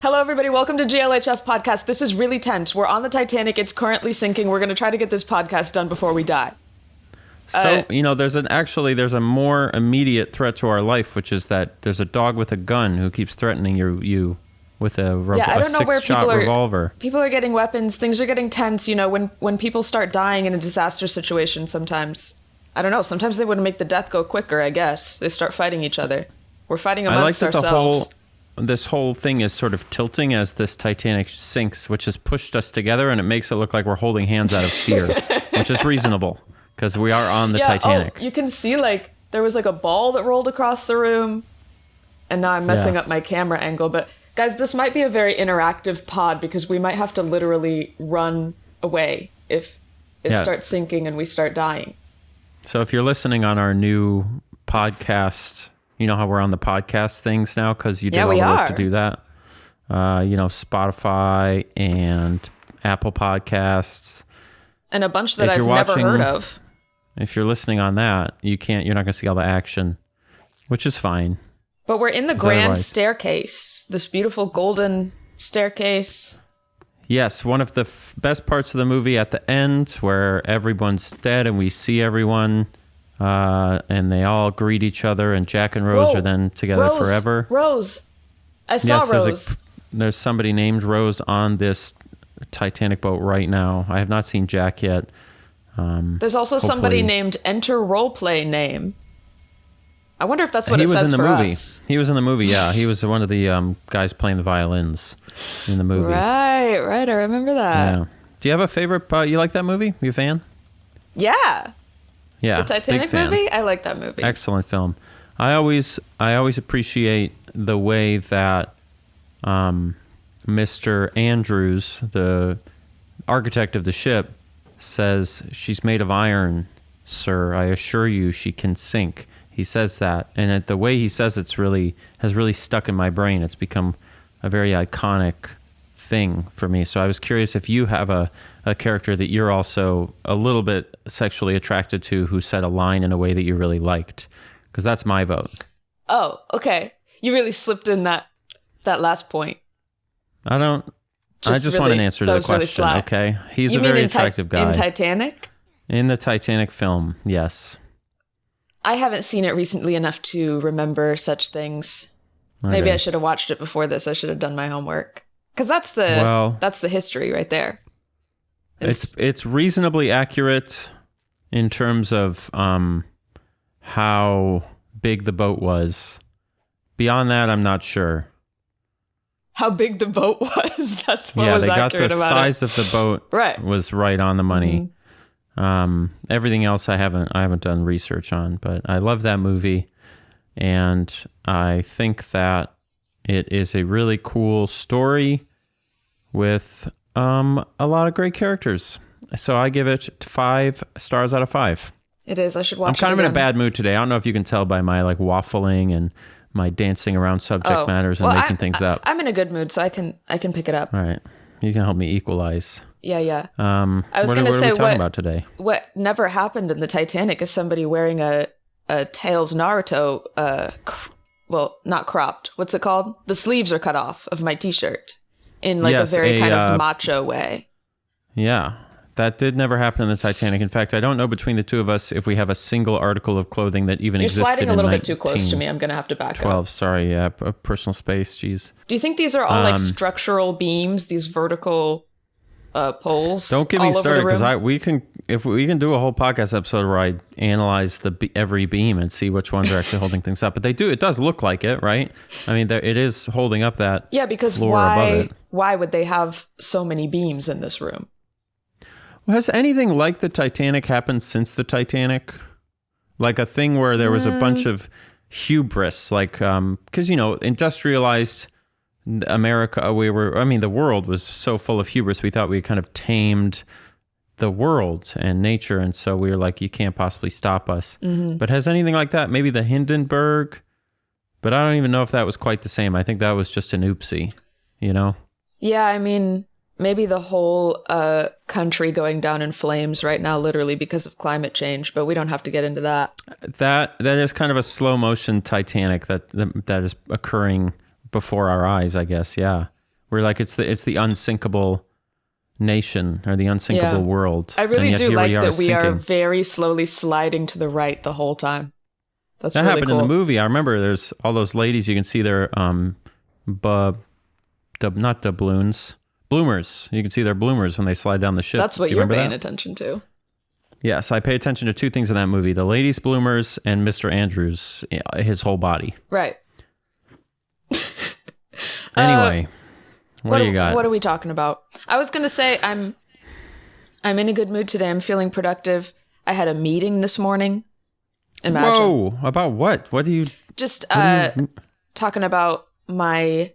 Hello, everybody. Welcome to GLHF Podcast. This is really tense. We're on the Titanic. It's currently sinking. We're going to try to get this podcast done before we die. So, there's a more immediate threat to our life, which is that there's a dog with a gun who keeps threatening you with a I don't know where six-shot revolver. People are getting weapons. Things are getting tense. You know, when people start dying in a disaster situation, sometimes, I don't know, sometimes they want to make the death go quicker, I guess. They start fighting each other. We're fighting amongst ourselves. This whole thing is sort of tilting as this Titanic sinks, which has pushed us together, and it makes it look like we're holding hands out of fear, which is reasonable, because we are on the Titanic. Oh, you can see, there was, a ball that rolled across the room, and now I'm messing up my camera angle, but, guys, this might be a very interactive pod, because we might have to literally run away if it starts sinking and we start dying. So if you're listening on our new podcast... You know how we're on the podcast things now because you did all the work to do that? Spotify and Apple Podcasts. And a bunch that I've never heard of. If you're listening on that, you're not going to see all the action, which is fine. But we're in the grand staircase, this beautiful golden staircase. Yes, one of the best parts of the movie at the end where everyone's dead and we see everyone... and they all greet each other, and Jack and Rose are then together forever. Rose. I saw Rose. There's somebody named Rose on this Titanic boat right now. I have not seen Jack yet. There's also somebody named Enter Roleplay Name. I wonder if that's what it says for us. He was in the movie, yeah. He was one of the guys playing the violins in the movie. Right. I remember that. Yeah. Do you have a favorite? You like that movie? You a fan? Yeah. Yeah, the Titanic movie? I like that movie. Excellent film. I always appreciate the way that Mr. Andrews, the architect of the ship, says, "She's made of iron, sir. I assure you she can sink." He says that, and the way he says has really stuck in my brain. It's become a very iconic thing for me. So I was curious if you have a character that you're also a little bit sexually attracted to who said a line in a way that you really liked, because that's my vote. Oh, okay. You really slipped in that last point. I just want an answer to the question. Really okay, he's a very attractive guy. In Titanic? In the Titanic film, yes. I haven't seen it recently enough to remember such things. Okay. Maybe I should have watched it before this. I should have done my homework. Because that's the history right there. It's reasonably accurate in terms of how big the boat was. Beyond that, I'm not sure. How big the boat was? That's what was accurate about it. Yeah, they got the size of the boat was right on the money. Mm-hmm. Everything else I haven't done research on, but I love that movie, and I think that it is a really cool story with a lot of great characters. So I give it 5 stars out of 5. It is. I should watch it. I'm kind of in a bad mood today. I don't know if you can tell by my waffling and my dancing around subject matters and making things up. I'm in a good mood, so I can pick it up. All right. You can help me equalize. Yeah. I was going to say what about today? What never happened in the Titanic is somebody wearing a Tails Naruto well, not cropped. What's it called? The sleeves are cut off of my t-shirt in a very kind of macho way. Yeah, that did never happen in the Titanic. In fact, I don't know between the two of us if we have a single article of clothing that even existed in You're sliding a little bit too close to me. I'm going to have to back up. Sorry, yeah, personal space, geez. Do you think these are all structural beams, these vertical poles? Don't get me started, because we can do a whole podcast episode where I analyze every beam and see which ones are actually holding things up. But it does look like it, right? I mean, it is holding up that because floor above it. Why would they have so many beams in this room? Well, has anything like the Titanic happened since the Titanic? Like a thing where there was a bunch of hubris, because industrialized America, the world was so full of hubris. We thought we kind of tamed the world and nature, and so we were like, you can't possibly stop us. Mm-hmm. But has anything like that? Maybe the Hindenburg, but I don't even know if that was quite the same. I think that was just an oopsie, Yeah, I mean, maybe the whole country going down in flames right now, literally because of climate change, but we don't have to get into that. That is kind of a slow motion Titanic that is occurring before our eyes, I guess. Yeah. where like it's the unsinkable nation or the unsinkable world. I really do like that we are sinking. very slowly sliding to the right the whole time. That's That really happened cool. in the movie. I remember there's all those ladies. You can see their not doubloons, bloomers. You can see their bloomers when they slide down the ship. That's what Do you you're remember paying that? attention to. Yes, I pay attention to two things in that movie: the ladies' bloomers and Mr. Andrews, his whole body. Right. Anyway, what do you got? What are we talking about? I was going to say I'm in a good mood today. I'm feeling productive. I had a meeting this morning. Imagine. Whoa! About what? What do you? Just talking about my...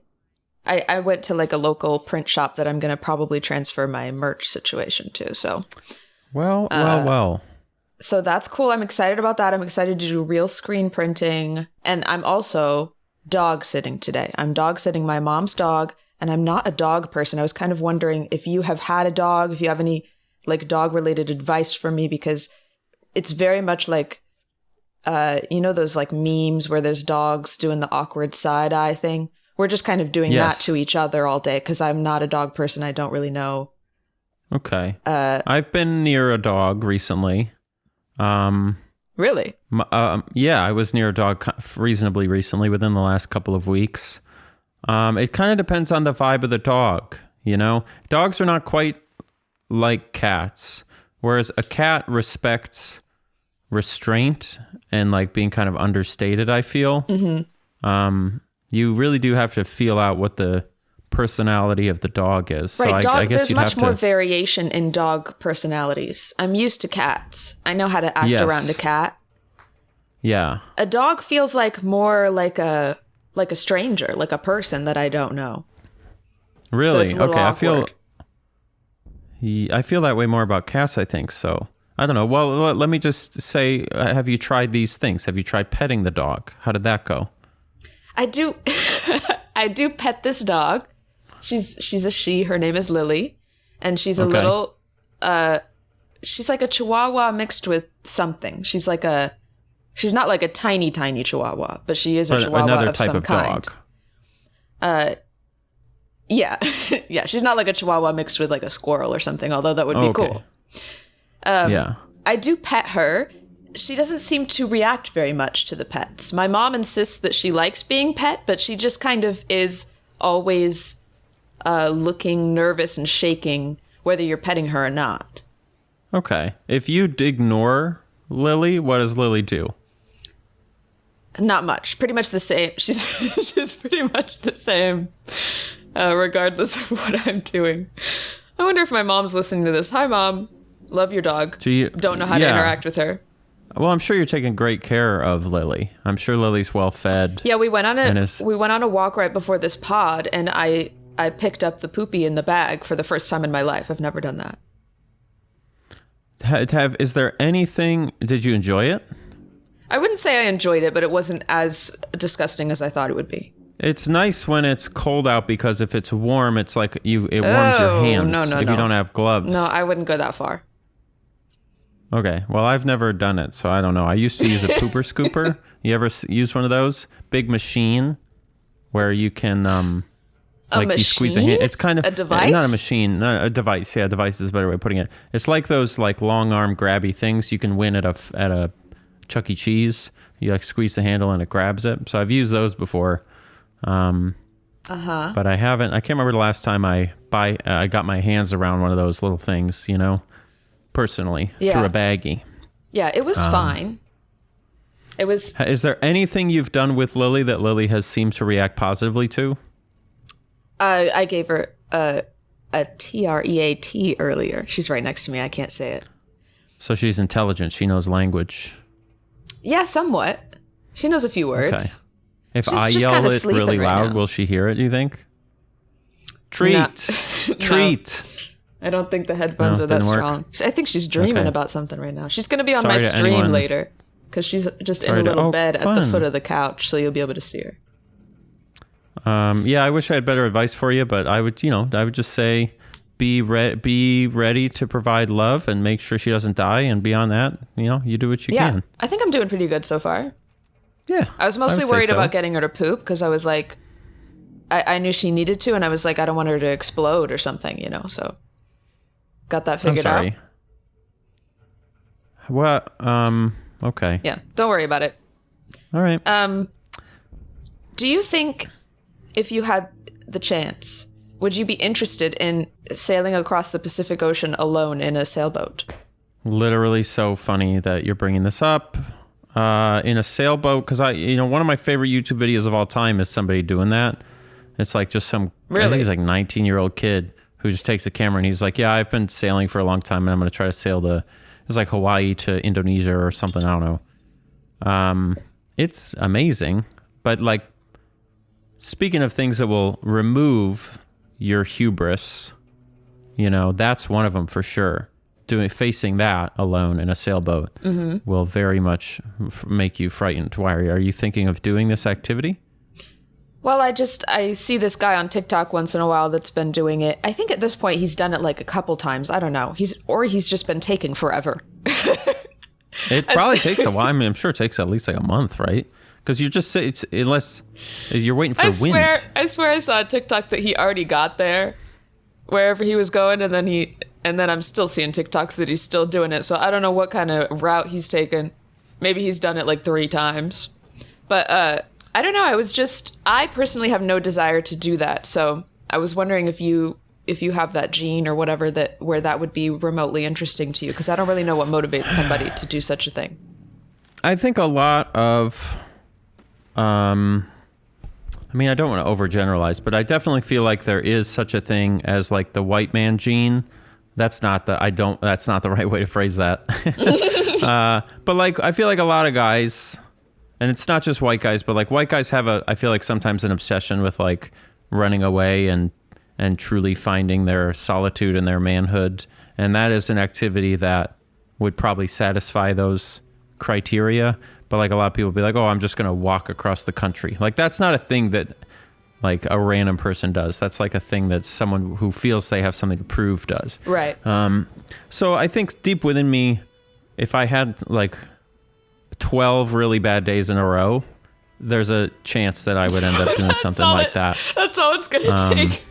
I went to like a local print shop that I'm going to probably transfer my merch situation to. So... Well. So that's cool. I'm excited about that. I'm excited to do real screen printing. And I'm also dog sitting today. I'm dog sitting my mom's dog, and I'm not a dog person. I was kind of wondering if you have had a dog, if you have any like dog related advice for me, because it's very much like, those like memes where there's dogs doing the awkward side eye thing. We're just kind of doing that to each other all day because I'm not a dog person. I don't really know. Okay. I've been near a dog recently. Really? Yeah, I was near a dog reasonably recently, within the last couple of weeks. It kind of depends on the vibe of the dog, you know? Dogs are not quite like cats, whereas a cat respects restraint and like being kind of understated, I feel. Mm-hmm. You really do have to feel out what the personality of the dog is. Right, So I guess there's you'd much have more to... variation in dog personalities. I'm used to cats. I know how to act around a cat. Yeah. A dog feels like more like a stranger, like a person that I don't know. Really? So it's a little awkward. I feel that way more about cats, I think. So I don't know. Well, let me just say, have you tried these things? Have you tried petting the dog? How did that go? I do. I do pet this dog. She's a she. Her name is Lily, and she's a little. She's like a Chihuahua mixed with something. She's not like a tiny Chihuahua, but she is a Chihuahua another of type some of kind. Dog. Yeah, yeah. She's not like a Chihuahua mixed with like a squirrel or something. Although that would be cool. Yeah. I do pet her. She doesn't seem to react very much to the pets. My mom insists that she likes being pet, but she just kind of is always looking nervous and shaking whether you're petting her or not. Okay. If you ignore Lily, what does Lily do? Not much. Pretty much the same. She's pretty much the same, regardless of what I'm doing. I wonder if my mom's listening to this. Hi, Mom. Love your dog. Don't know how to interact with her. Well, I'm sure you're taking great care of Lily. I'm sure Lily's well fed. Yeah, we went on a walk right before this pod, and I picked up the poopy in the bag for the first time in my life. I've never done that. Is there anything? Did you enjoy it? I wouldn't say I enjoyed it, but it wasn't as disgusting as I thought it would be. It's nice when it's cold out because if it's warm, it's like it warms your hands. No, if you don't have gloves. No, I wouldn't go that far. Okay. Well, I've never done it, so I don't know. I used to use a pooper scooper. You ever use one of those? Big machine where you can you squeeze a hand. It's kind of a device. Not a machine, a device. Yeah, a device is a better way of putting it. It's like those like long arm grabby things you can win at a Chuck E. Cheese. You like squeeze the handle and it grabs it. So I've used those before. But I haven't. I can't remember the last time I got my hands around one of those little things, you know, personally through a baggie. Yeah, it was fine. It was. Is there anything you've done with Lily that Lily has seemed to react positively to? I gave her a TREAT earlier. She's right next to me. I can't say it. So she's intelligent. She knows language. Yeah, somewhat. She knows a few words. Okay. If I yell it really loud, will she hear it, do you think? Treat. Treat. No. I don't think the headphones are that strong. I think she's dreaming about something right now. She's going to be on my stream later because she's just in a little bed at the foot of the couch, so you'll be able to see her. Yeah, I wish I had better advice for you, but I would just say be ready to provide love and make sure she doesn't die. And beyond that, you do what you can. I think I'm doing pretty good so far. Yeah. I was mostly worried about getting her to poop because I was like, I knew she needed to, and I was like, I don't want her to explode or something, so got that figured out. What? Okay. Yeah, don't worry about it. All right. Do you think if you had the chance, would you be interested in sailing across the Pacific Ocean alone in a sailboat? Literally so funny that you're bringing this up. In a sailboat, because one of my favorite YouTube videos of all time is somebody doing that. It's like just I think he's like 19-year-old kid who just takes a camera and he's like, yeah, I've been sailing for a long time and I'm going to try to sail it's like Hawaii to Indonesia or something. I don't know. It's amazing. But like, speaking of things that will remove your hubris, that's one of them for sure. Facing that alone in a sailboat will very much make you frightened. Why are you thinking of doing this activity? Well, I see this guy on TikTok once in a while that's been doing it. I think at this point he's done it like a couple times. I don't know. He's just been taking forever. It probably takes a while. I mean, I'm sure it takes at least like a month, right? Because you just say unless you're waiting for wind. I swear I saw a TikTok that he already got there, wherever he was going, and then I'm still seeing TikToks that he's still doing it. So I don't know what kind of route he's taken. Maybe he's done it like 3 times. But I don't know. I personally have no desire to do that. So I was wondering if you have that gene or whatever where that would be remotely interesting to you, because I don't really know what motivates somebody to do such a thing. I think a lot of, I mean, I don't want to overgeneralize, but I definitely feel like there is such a thing as like the white man gene. That's not the right way to phrase that. But like, I feel like a lot of guys, and it's not just white guys, but like white guys have I feel like sometimes an obsession with like running away and truly finding their solitude and their manhood. And that is an activity that would probably satisfy those criteria. But like a lot of people be like, oh, I'm just going to walk across the country. Like that's not a thing that like a random person does. That's like a thing that someone who feels they have something to prove does. Right. So I think deep within me, if I had like 12 really bad days in a row, there's a chance that I would end up doing something like that. That's all it's going to take.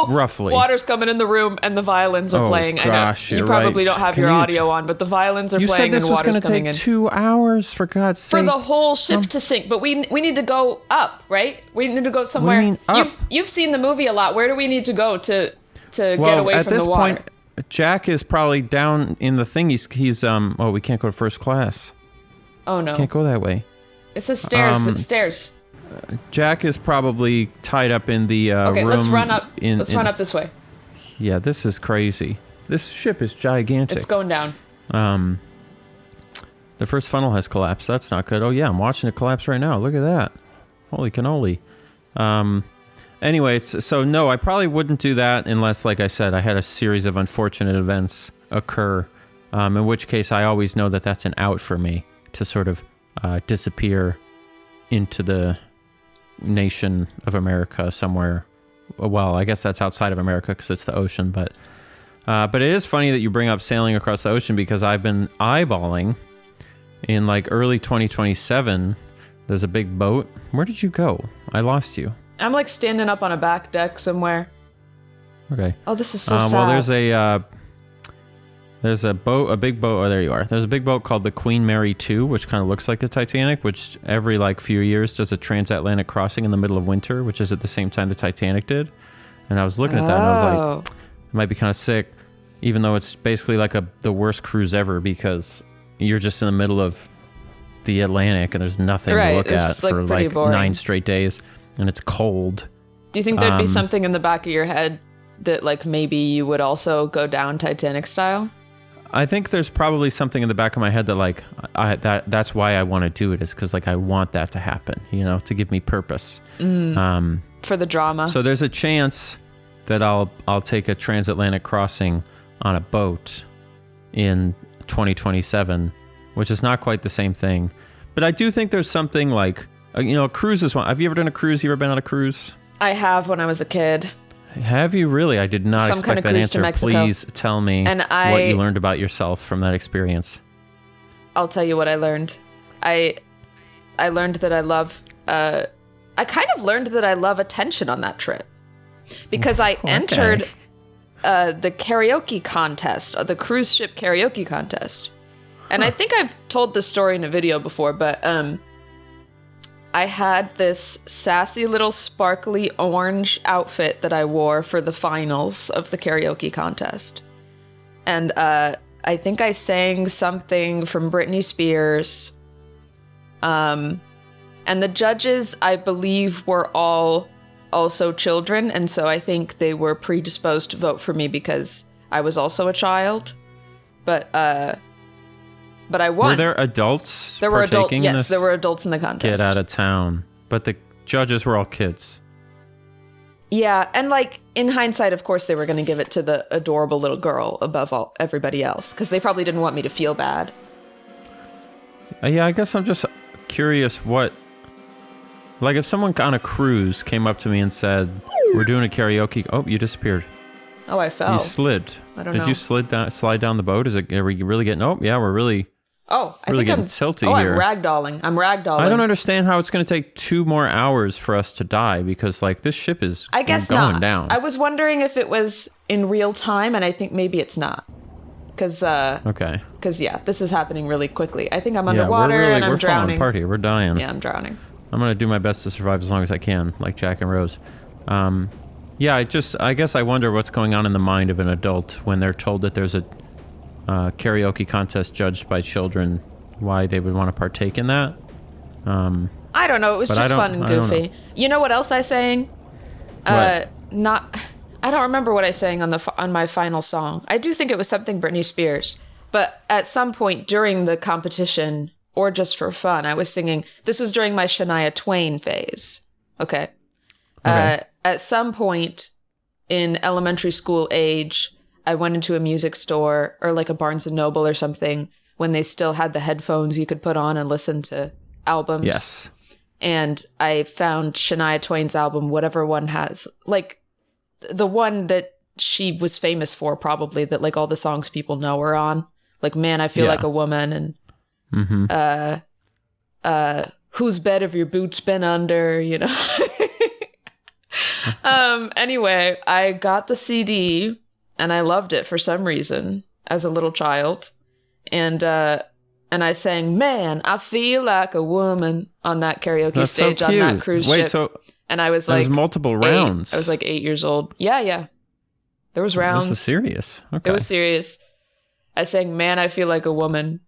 Roughly. Water's coming in the room and the violins are playing. Gosh, I know you probably don't have your audio on, but the violins are playing and water's coming in. You said this was going to take 2 hours, for God's sake. For the whole ship to sink, but we need to go up, right? We need to go somewhere. What do you mean up? You've seen the movie a lot. Where do we need to go to get away from the water? At this point, Jack is probably down in the thing. He's we can't go to first class. Oh no. Can't go that way. It says stairs. Stairs. Jack is probably tied up in the room. Let's run up. Let's run up this way. Yeah, this is crazy. This ship is gigantic. It's going down. The first funnel has collapsed. That's not good. Oh yeah, I'm watching it collapse right now. Look at that. Holy cannoli. Anyway, so no, I probably wouldn't do that unless, like I said, I had a series of unfortunate events occur. In which case, I always know that that's an out for me to sort of disappear into the nation of America somewhere. Well, I guess that's outside of America because it's the ocean, but it is funny that you bring up sailing across the ocean, because I've been eyeballing in like early 2027. There's a big boat. Where did you go? I lost you. I'm like standing up on a back deck somewhere. Okay. Oh, this is so sad. Well, there's a big boat. Oh, there you are. There's a big boat called the Queen Mary 2, which kind of looks like the Titanic, which every like few years does a transatlantic crossing in the middle of winter, which is at the same time the Titanic did. And I was looking at that and I was like, it might be kind of sick, even though it's basically like the worst cruise ever, because you're just in the middle of the Atlantic and there's nothing to look at for like boring. 9 straight days, and it's cold. Do you think there'd be something in the back of your head that like maybe you would also go down Titanic style? I think there's probably something in the back of my head that like that's why I want to do it, is because like I want that to happen, to give me purpose. For the drama. So there's a chance that I'll take a transatlantic crossing on a boat in 2027, which is not quite the same thing. But I do think there's something like, a cruise is one. Have you ever done a cruise? You ever been on a cruise? I have, when I was a kid. Have you really? I did not Some expect kind of that cruise answer. to Mexico. Please tell me what you learned about yourself from that experience. I'll tell you what I learned. I learned that I love I kind of learned that I love attention on that trip because I entered the karaoke contest, the cruise ship karaoke contest. And I think I've told this story in a video before, but I had this sassy little sparkly orange outfit that I wore for the finals of the karaoke contest. And I think I sang something from Britney Spears. And the judges, I believe, were all also children, and so I think they were predisposed to vote for me because I was also a child. But I won. Were there adults? There were adults. In Yes, this? there were adults in the contest. Get out of town. But the judges were all kids. Yeah, and like in hindsight, of course, they were going to give it to the adorable little girl above everybody else because they probably didn't want me to feel bad. Yeah, I guess I'm just curious what, like, if someone on a cruise came up to me and said, "We're doing a karaoke." Oh, you disappeared. Oh, I fell. You slid. I don't know. Did you slide down the boat? Are we really getting? Oh, yeah, we're really. Oh, I really think getting tilty here. I'm ragdolling. I don't understand how it's going to take 2 more hours for us to die because, like, this ship is I guess going not. down. I was wondering if it was in real time, and I think maybe it's not. Because yeah, this is happening really quickly. I think I'm underwater and I'm drowning. We're falling apart here. We're dying. Yeah, I'm drowning. I'm going to do my best to survive as long as I can, like Jack and Rose. Yeah, I guess I wonder what's going on in the mind of an adult when they're told that there's a karaoke contest judged by children, why they would want to partake in that. I don't know. It was just fun and goofy. You know what else I sang? I don't remember what I sang on my final song. I do think it was something Britney Spears. But at some point during the competition, or just for fun, I was singing. This was during my Shania Twain phase. Okay. At some point in elementary school age, I went into a music store or like a Barnes & Noble or something when they still had the headphones you could put on and listen to albums. Yes. And I found Shania Twain's album, whatever one has, like the one that she was famous for probably, that like all the songs people know are on. Like, Man, I Feel Like a Woman, and Whose Bed Have Your Boots Been Under, you know? Anyway, I got the CD and I loved it for some reason as a little child. And I sang, Man, I Feel Like a Woman on that karaoke stage on that cruise ship. And I was like, there was multiple rounds. I was like 8 years old. Yeah. There was rounds. This is serious. Okay. It was serious. I sang, Man, I Feel Like a Woman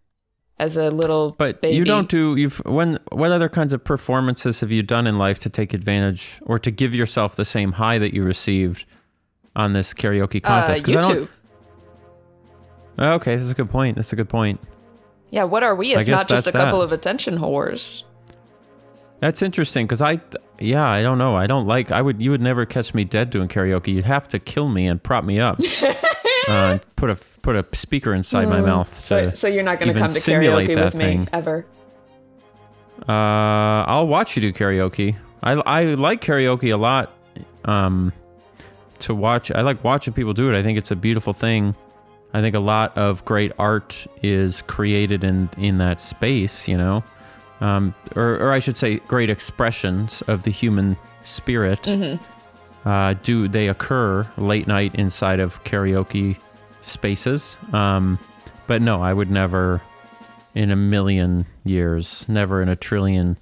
as a little But baby. you don't do, what other kinds of performances have you done in life to take advantage or to give yourself the same high that you received on this karaoke contest? YouTube. Okay, that's a good point. Yeah, what are we if not just a couple of attention whores? That's interesting because I don't know. You would never catch me dead doing karaoke. You'd have to kill me and prop me up. Put a speaker inside my mouth. So you're not going to come to karaoke with me ever? I'll watch you do karaoke. I like karaoke a lot. To watch, I like watching people do it. I think it's a beautiful thing. I think a lot of great art is created in that space, you know, or I should say, great expressions of the human spirit. Do they occur late night inside of karaoke spaces? But no, I would never, in a million years, never in a trillion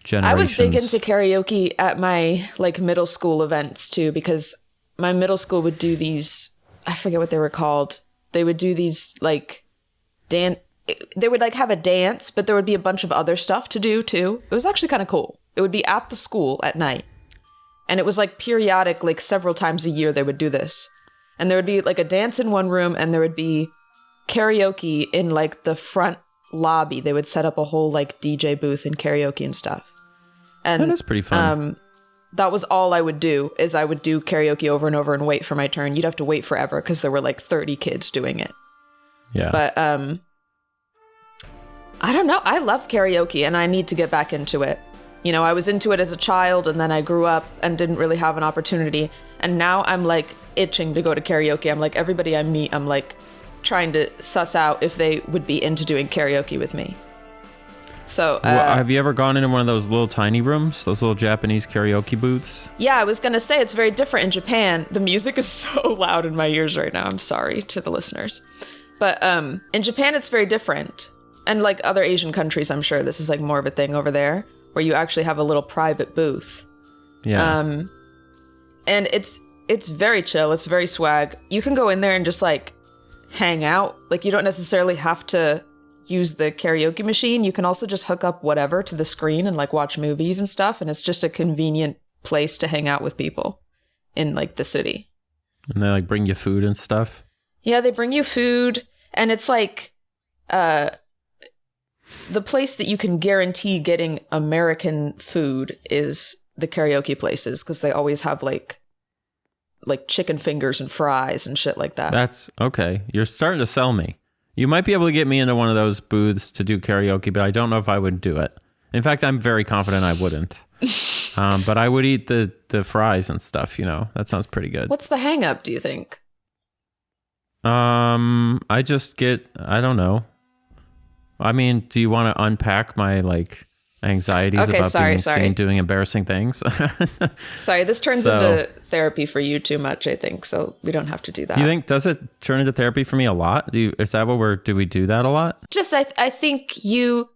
generations. I was big into karaoke at my like middle school events too, because my middle school would do these, I forget what they were called. They would do these like they would like have a dance, but there would be a bunch of other stuff to do too. It was actually kind of cool. It would be at the school at night. And it was like periodic, like several times a year they would do this. And there would be like a dance in one room and there would be karaoke in like the front lobby. They would set up a whole like DJ booth and karaoke and stuff. And that is pretty fun. That was all I would do, is I would do karaoke over and over and wait for my turn. You'd have to wait forever because there were like 30 kids doing it. Yeah. But I don't know. I love karaoke and I need to get back into it. You know, I was into it as a child and then I grew up and didn't really have an opportunity. And now I'm like itching to go to karaoke. I'm like, everybody I meet, I'm like trying to suss out if they would be into doing karaoke with me. So, have you ever gone into one of those little tiny rooms, those little Japanese karaoke booths? yeah, I was going to say it's very different in Japan. The music is so loud in my ears right now. I'm sorry to the listeners. But in Japan, it's very different. And like other Asian countries, I'm sure this is like more of a thing over there, where you actually have a little private booth. Yeah. And it's very chill. It's very swag. You can go in there and just like hang out. Like you don't necessarily have to use the karaoke machine. You can also just hook up whatever to the screen and like watch movies and stuff. And it's just a convenient place to hang out with people in like the city. And they like bring you food and stuff? Yeah, they bring you food. And it's like the place that you can guarantee getting American food is the karaoke places, because they always have like chicken fingers and fries and shit like that. That's okay. You're starting to sell me. You might be able to get me into one of those booths to do karaoke, but I don't know if I would do it. In fact, I'm very confident I wouldn't. But I would eat the fries and stuff, you know. That sounds pretty good. What's the hang up, do you think? I don't know. I mean, do you want to unpack my like anxieties about being seen doing embarrassing things? Sorry, this turns into therapy for you too much, I think, so we don't have to do that. You think, does it turn into therapy for me a lot? Is that do we do that a lot? Just, I think you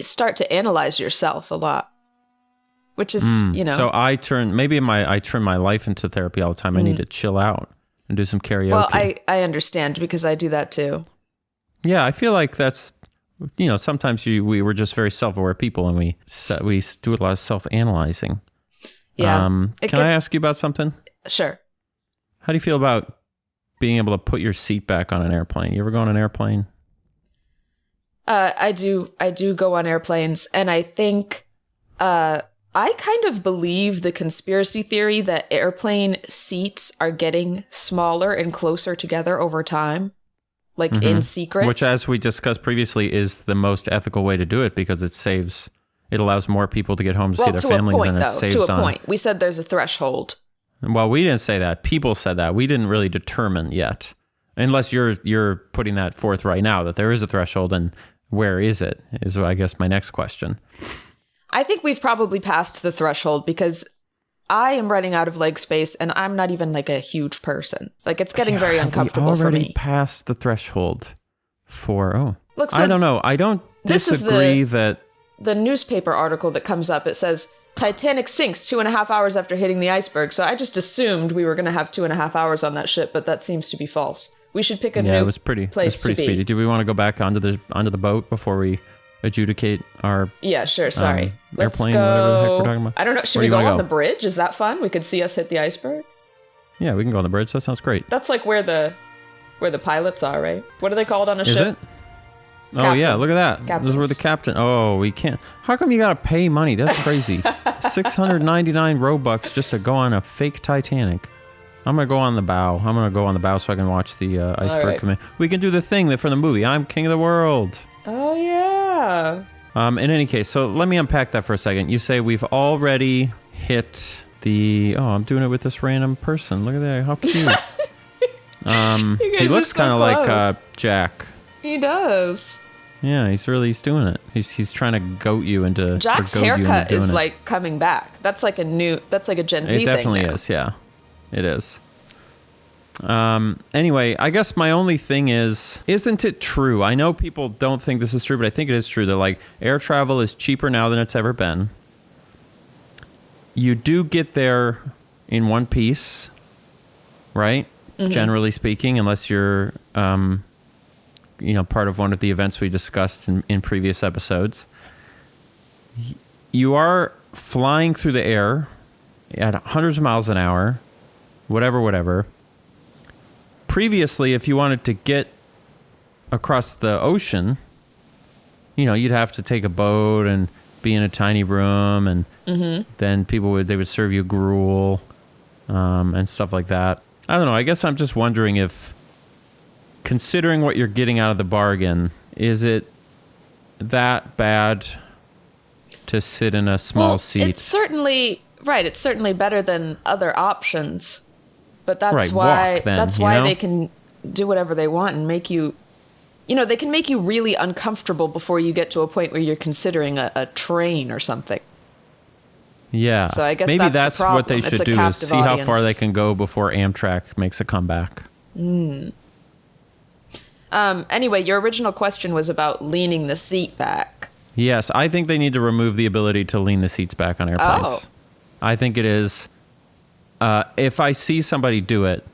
start to analyze yourself a lot, which is, you know. So I turn my life into therapy all the time. I need to chill out and do some karaoke. Well, I understand, because I do that too. Yeah, I feel like that's, you know, sometimes we were just very self-aware people, and we do a lot of self-analyzing. Yeah. Can I ask you about something? Sure. How do you feel about being able to put your seat back on an airplane? You ever go on an airplane? I do go on airplanes, and I think I kind of believe the conspiracy theory that airplane seats are getting smaller and closer together over time. Like in secret. Which, as we discussed previously, is the most ethical way to do it, because it allows more people to get home to see their families, and it saves on. To a point. We said there's a threshold. Well, we didn't say that. People said that. We didn't really determine yet. Unless you're putting that forth right now, that there is a threshold, and where is it, is I guess my next question. I think we've probably passed the threshold, because I am running out of leg space, and I'm not even like a huge person. Like it's getting very uncomfortable for me. We already passed the threshold for, Look, so I don't know. I don't disagree that... The newspaper article that comes up, it says, Titanic sinks 2.5 hours after hitting the iceberg. So I just assumed we were going to have 2.5 hours on that ship, but that seems to be false. We should pick a new place to be. It was pretty speedy. Do we want to go back onto the boat before we adjudicate our sure, sorry. Airplane, whatever the heck we're talking about? I don't know. Should we go on the bridge? Is that fun? We could see us hit the iceberg? Yeah, we can go on the bridge. That sounds great. That's like where the pilots are, right? What are they called on a ship? Is it? Captain. Oh yeah, look at that. Captains. This is where the captain. Oh, we can't. How come you gotta pay money? That's crazy. 699 Robux just to go on a fake Titanic. I'm gonna go on the bow. So I can watch the iceberg come in. We can do the thing that from the movie. I'm King of the World. Oh yeah. In any case, so let me unpack that for a second. You say we've already hit the... Oh, I'm doing it with this random person. Look at that. How cute. He looks kind of like Jack. He does. Yeah, he's doing it. He's trying to goat you into... Jack's haircut is like coming back. That's like a Gen Z thing. It definitely is, yeah. It is. Anyway, I guess my only thing is, isn't it true? I know people don't think this is true, but I think it is true that like air travel is cheaper now than it's ever been. You do get there in one piece, right? Mm-hmm. Generally speaking, unless you're, part of one of the events we discussed in previous episodes. You are flying through the air at hundreds of miles an hour, whatever. Previously, if you wanted to get across the ocean, you'd have to take a boat and be in a tiny room, and then they would serve you gruel and stuff like that. I don't know. I guess I'm just wondering if, considering what you're getting out of the bargain, is it that bad to sit in a small seat? It's certainly better than other options. But that's why they can do whatever they want and make you they can make you really uncomfortable before you get to a point where you're considering a train or something. Yeah. So I guess maybe that's the what problem. they It's should a do is captive see how far audience. they can go before Amtrak makes a comeback. Anyway, your original question was about leaning the seat back. Yes, I think they need to remove the ability to lean the seats back on airplanes. Oh. I think it is. If I see somebody do it,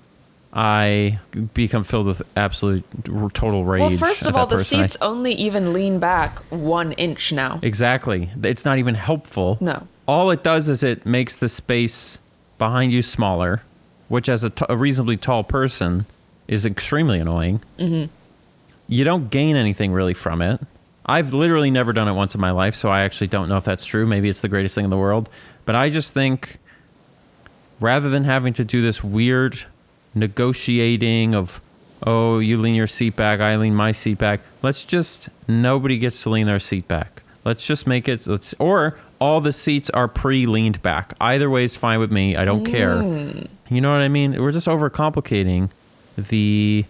I become filled with absolute total rage. Well, first of all, the person. seats only even lean back 1 inch now. Exactly. It's not even helpful. No. All it does is it makes the space behind you smaller, which as a reasonably tall person is extremely annoying. Mm-hmm. You don't gain anything really from it. I've literally never done it once in my life, so I actually don't know if that's true. Maybe it's the greatest thing in the world. But I just think rather than having to do this weird negotiating of, oh, you lean your seat back, I lean my seat back, nobody gets to lean their seat back. Let's just make it, or all the seats are pre-leaned back. Either way is fine with me. I don't care. You know what I mean? We're just overcomplicating the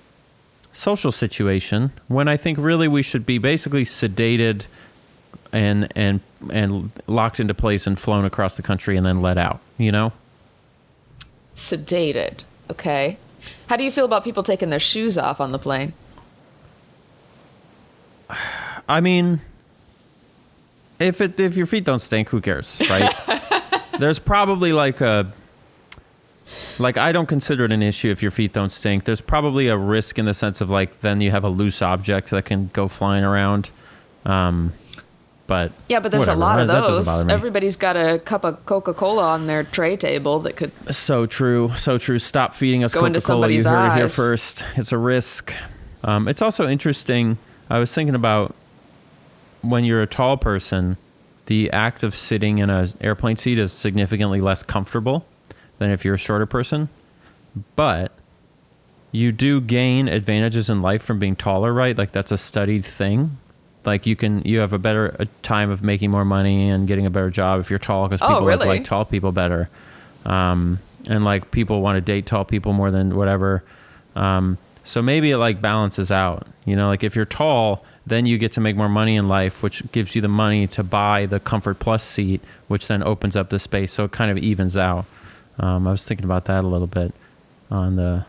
social situation when I think really we should be basically sedated and locked into place and flown across the country and then let out, Sedated. Okay. How do you feel about people taking their shoes off on the plane? I mean, if your feet don't stink, who cares, right? There's probably I don't consider it an issue if your feet don't stink. There's probably a risk in the sense of then you have a loose object that can go flying around. But yeah, but there's whatever. a lot of That doesn't those. bother me. Everybody's got a cup of Coca-Cola on their tray table that could So true. Stop feeding us go into Coca-Cola. You somebody's heard it here eyes. first. It's a risk. It's also interesting. I was thinking about when you're a tall person, the act of sitting in an airplane seat is significantly less comfortable than if you're a shorter person. But you do gain advantages in life from being taller, right? That's a studied thing. You have a time of making more money and getting a better job if you're tall because people really? like tall people better. And people want to date tall people more than whatever. So maybe it balances out, if you're tall, then you get to make more money in life, which gives you the money to buy the Comfort Plus seat, which then opens up the space. So it kind of evens out. I was thinking about that a little bit on the.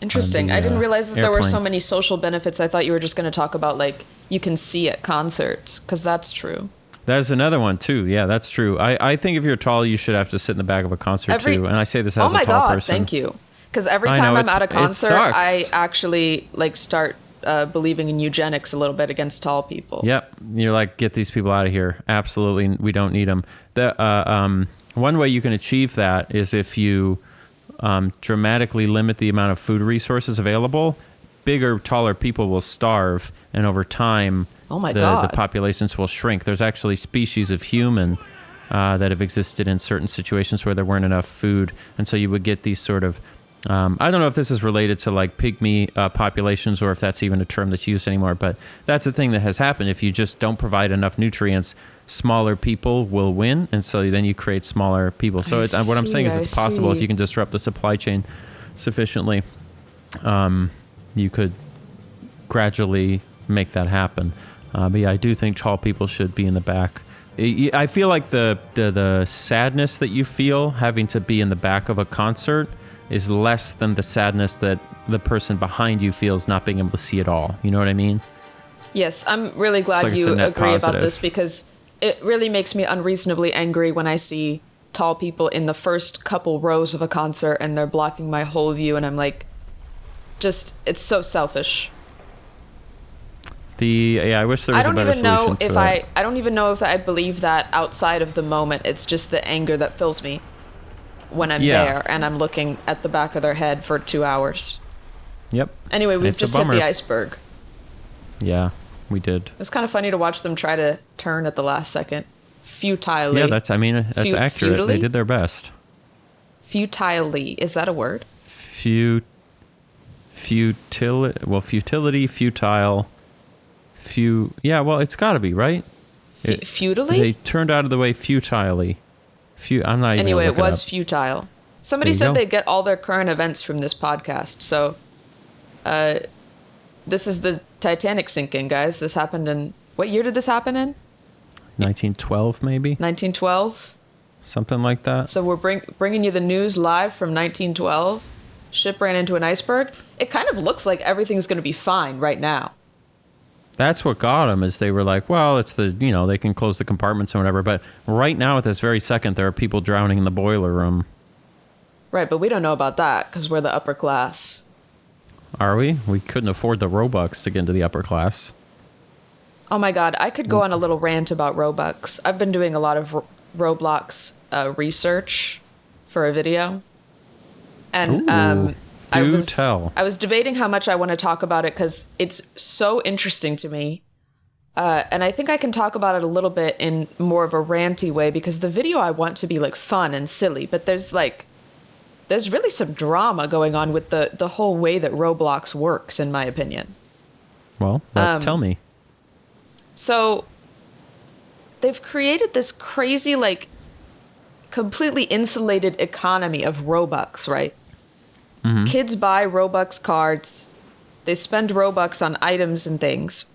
Interesting. I didn't realize that there were airplane. so many social benefits. I thought you were just going to talk about you can see at concerts, because that's true. There's another one too. Yeah, that's true. I think if you're tall, you should have to sit in the back of a concert too. And I say this as a tall person. Thank you. Because every time I'm at a concert, I actually start believing in eugenics a little bit against tall people. Yep. You're get these people out of here. Absolutely. We don't need them. One way you can achieve that is if you dramatically limit the amount of food resources available. Bigger, taller people will starve, and over time, the populations will shrink. There's actually species of human that have existed in certain situations where there weren't enough food, and so you would get these sort of I don't know if this is related to pygmy populations or if that's even a term that's used anymore, but that's a thing that has happened. If you just don't provide enough nutrients, smaller people will win, and so then you create smaller people. So what I'm saying is it's possible if you can disrupt the supply chain sufficiently, you could gradually make that happen. But yeah, I do think tall people should be in the back. I feel like the sadness that you feel having to be in the back of a concert is less than the sadness that the person behind you feels not being able to see it all. You know what I mean? Yes, I'm really glad you agree about this, because it really makes me unreasonably angry when I see tall people in the first couple rows of a concert and they're blocking my whole view, and I'm it's so selfish. I wish there was a better solution for that. I don't even know if I believe that outside of the moment. It's just the anger that fills me when I'm there and I'm looking at the back of their head for 2 hours. Yep. Anyway, we've just hit the iceberg. Yeah, we did. It was kind of funny to watch them try to turn at the last second. Futilely. Yeah, that's accurate. Futilely? They did their best. Futilely. Is that a word? Futility, futile. Yeah, well, it's got to be, right? Futilely? They turned out of the way futilely. I'm not even Anyway, it was up. futile. Somebody said they get all their current events from this podcast, so this is the Titanic sinking, guys. This happened in, what year did this happen in? 1912, maybe? 1912. Something like that. So we're bringing you the news live from 1912. Ship ran into an iceberg. It kind of looks like everything's going to be fine right now. That's what got them, is they were like, well, it's the, they can close the compartments or whatever. But right now, at this very second, there are people drowning in the boiler room. Right, but we don't know about that because we're the upper class. Are we? We couldn't afford the Robux to get into the upper class. Oh my god, I could go on a little rant about Robux. I've been doing a lot of Roblox research for a video. And I was debating how much I want to talk about it because it's so interesting to me. And I think I can talk about it a little bit in more of a ranty way because the video I want to be like fun and silly, but there's really some drama going on with the whole way that Roblox works, in my opinion. Well, tell me. So they've created this crazy, like, completely insulated economy of Robux, right? Mm-hmm. Kids buy Robux cards. They spend Robux on items and things.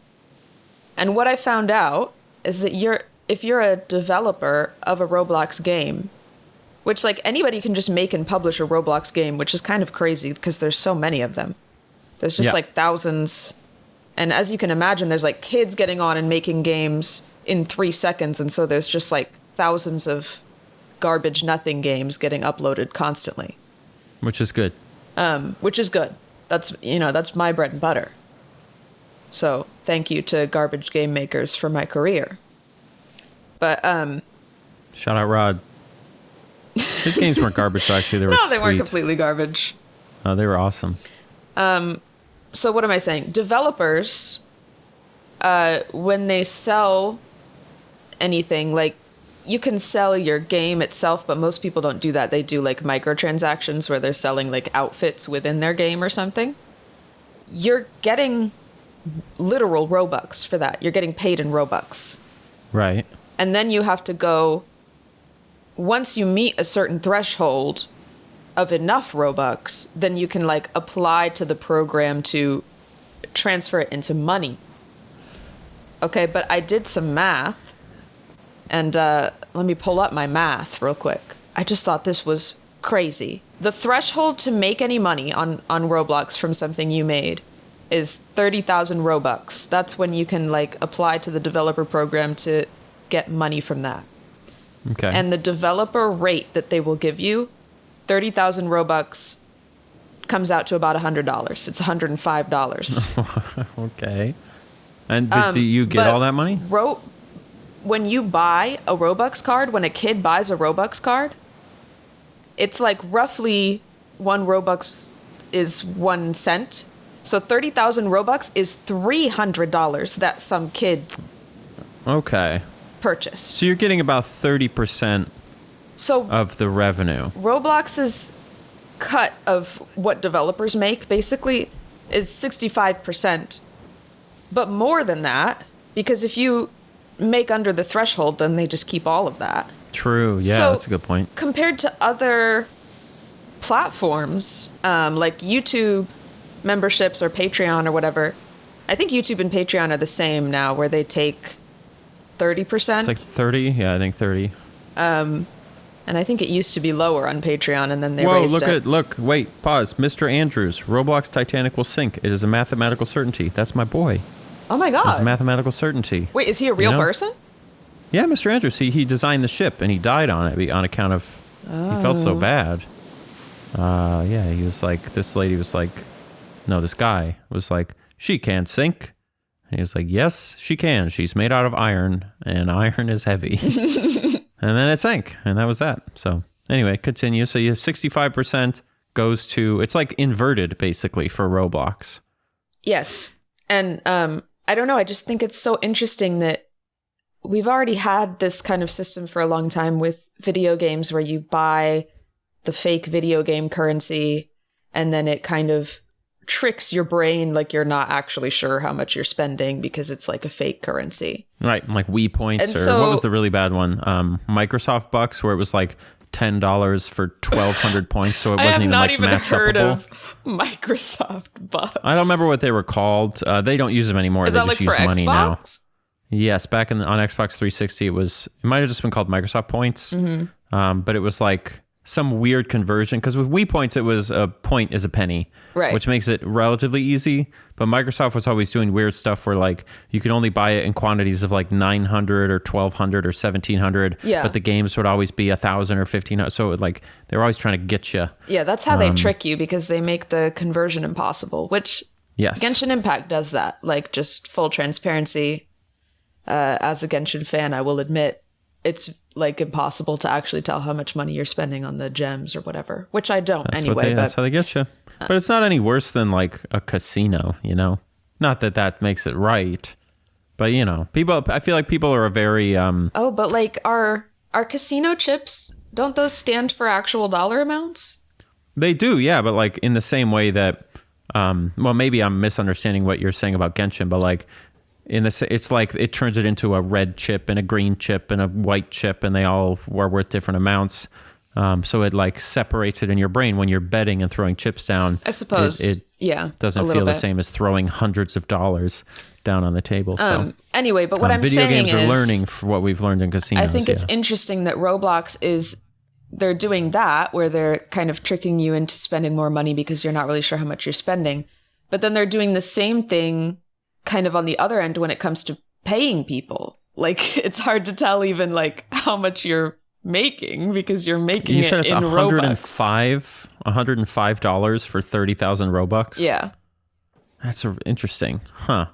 And what I found out is that if you're a developer of a Roblox game, which, like, anybody can just make and publish a Roblox game, which is kind of crazy because there's so many of them. There's just, like, thousands. And as you can imagine, there's, like, kids getting on and making games in 3 seconds. And so there's just, like, thousands of garbage nothing games getting uploaded constantly. Which is good. Which is good. That's my bread and butter. So thank you to garbage game makers for my career. But, shout out Rod. His games weren't garbage, actually. They were No, they weren't completely garbage. Oh, they were awesome. So what am I saying? Developers, when they sell anything, like, you can sell your game itself, but most people don't do that. They do, like, microtransactions where they're selling, like, outfits within their game or something. You're getting literal Robux for that. You're getting paid in Robux. Right. And then you have to go, once you meet a certain threshold of enough Robux, then you can, like, apply to the program to transfer it into money. Okay, but I did some math, and let me pull up my math real quick. I just thought this was crazy. The threshold to make any money on Roblox from something you made is 30,000 Robux. That's when you can, like, apply to the developer program to get money from that. Okay. And the developer rate that they will give you, 30,000 Robux, comes out to about $100. It's $105. Okay. And do you get all that money? When you buy a Robux card, when a kid buys a Robux card, it's like roughly 1 Robux is 1 cent. So 30,000 Robux is $300 that some kid purchased. So you're getting about 30% of the revenue. Roblox's cut of what developers make, basically, is 65%. But more than that, because if you make under the threshold, then they just keep all of that. True. Yeah, so, that's a good point. Compared to other platforms, like YouTube memberships or Patreon or whatever, I think YouTube and Patreon are the same now, where they take 30%. It's like 30? Yeah, I think 30. And I think it used to be lower on Patreon, and then they raised it. Wait, pause. Mr. Andrews, Roblox Titanic will sink. It is a mathematical certainty. That's my boy. Oh my God. It's a mathematical certainty. Wait, is he a real person? Yeah, Mr. Andrews. He designed the ship, and he died on it on account of... He felt so bad. Yeah, he was like... This lady was like... No, this guy was like, she can't sink. And he was like, yes, she can. She's made out of iron, and iron is heavy. And then it sank, and that was that. So anyway, continue. So you have 65% goes to... It's like inverted, basically, for Roblox. Yes. And I don't know, I just think it's so interesting that we've already had this kind of system for a long time with video games where you buy the fake video game currency and then it kind of tricks your brain like you're not actually sure how much you're spending because it's like a fake currency. Right, like Wii points, or what was the really bad one? Microsoft Bucks, where it was like $10 for 1,200 points, so it wasn't even like match-upable. I have not even heard of Microsoft bucks. I don't remember what they were called. They don't use them anymore. Is they that just like for use money now. Xbox? Yes, back on Xbox 360, it might have just been called Microsoft Points, but it was like some weird conversion, because with Wii Points, it was a point is a penny, Right. which makes it relatively easy. But Microsoft was always doing weird stuff where like you could only buy it in quantities of like 900 or 1200 or 1700, Yeah. but the games would always be 1000 or 1500. So like they were always trying to get you. Yeah, that's how they trick you, because they make the conversion impossible, which Yes. Genshin Impact does that. Like, just full transparency. As a Genshin fan, I will admit it's like impossible to actually tell how much money you're spending on the gems or whatever, which I don't anyway. That's how they get you. But it's not any worse than like a casino, you know? Not that that makes it right, but you know, I feel like people are a very, Oh, but like our casino chips, don't those stand for actual dollar amounts? they do, yeah, but like in the same way that, well, maybe I'm misunderstanding what you're saying about Genshin, but like it's like it turns it into a red chip and a green chip and a white chip, and they all were worth different amounts. So it like separates it in your brain when you're betting and throwing chips down. I suppose, it yeah, doesn't feel the same as throwing hundreds of dollars down on the table. So Anyway, but what I'm video saying games is, are learning for what we've learned in casinos. I think it's interesting that Roblox they're doing that, where they're kind of tricking you into spending more money because you're not really sure how much you're spending. But then they're doing the same thing kind of on the other end when it comes to paying people. Like, it's hard to tell even like how much you're making, because you're making you said it it's in Robux. $105 for 30,000 Robux. Yeah. That's interesting, huh?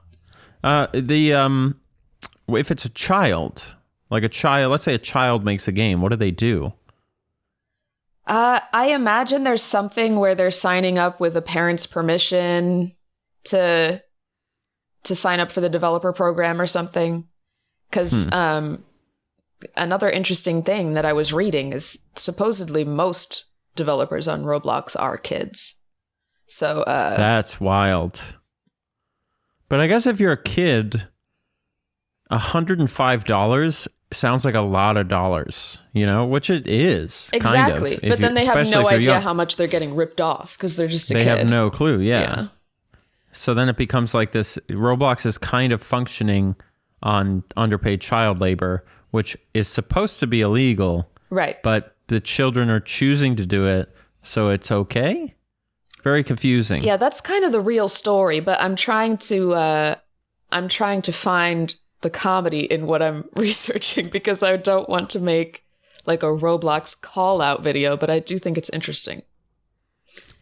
If it's a child, let's say a child makes a game, what do? I imagine there's something where they're signing up with a parent's permission to sign up for the developer program or something. Because another interesting thing that I was reading is supposedly most developers on Roblox are kids. So that's wild. But I guess if you're a kid, $105 sounds like a lot of dollars, you know, which it is. Exactly. Kind of, but then they have no idea young. how much they're getting ripped off because they're just a kid. They have no clue, Yeah. So then it becomes like this, Roblox is kind of functioning on underpaid child labor, which is supposed to be illegal. Right. But the children are choosing to do it, so it's okay? Very confusing. Yeah, that's kind of the real story, but I'm trying to find the comedy in what I'm researching, because I don't want to make like a Roblox call out video, but I do think it's interesting.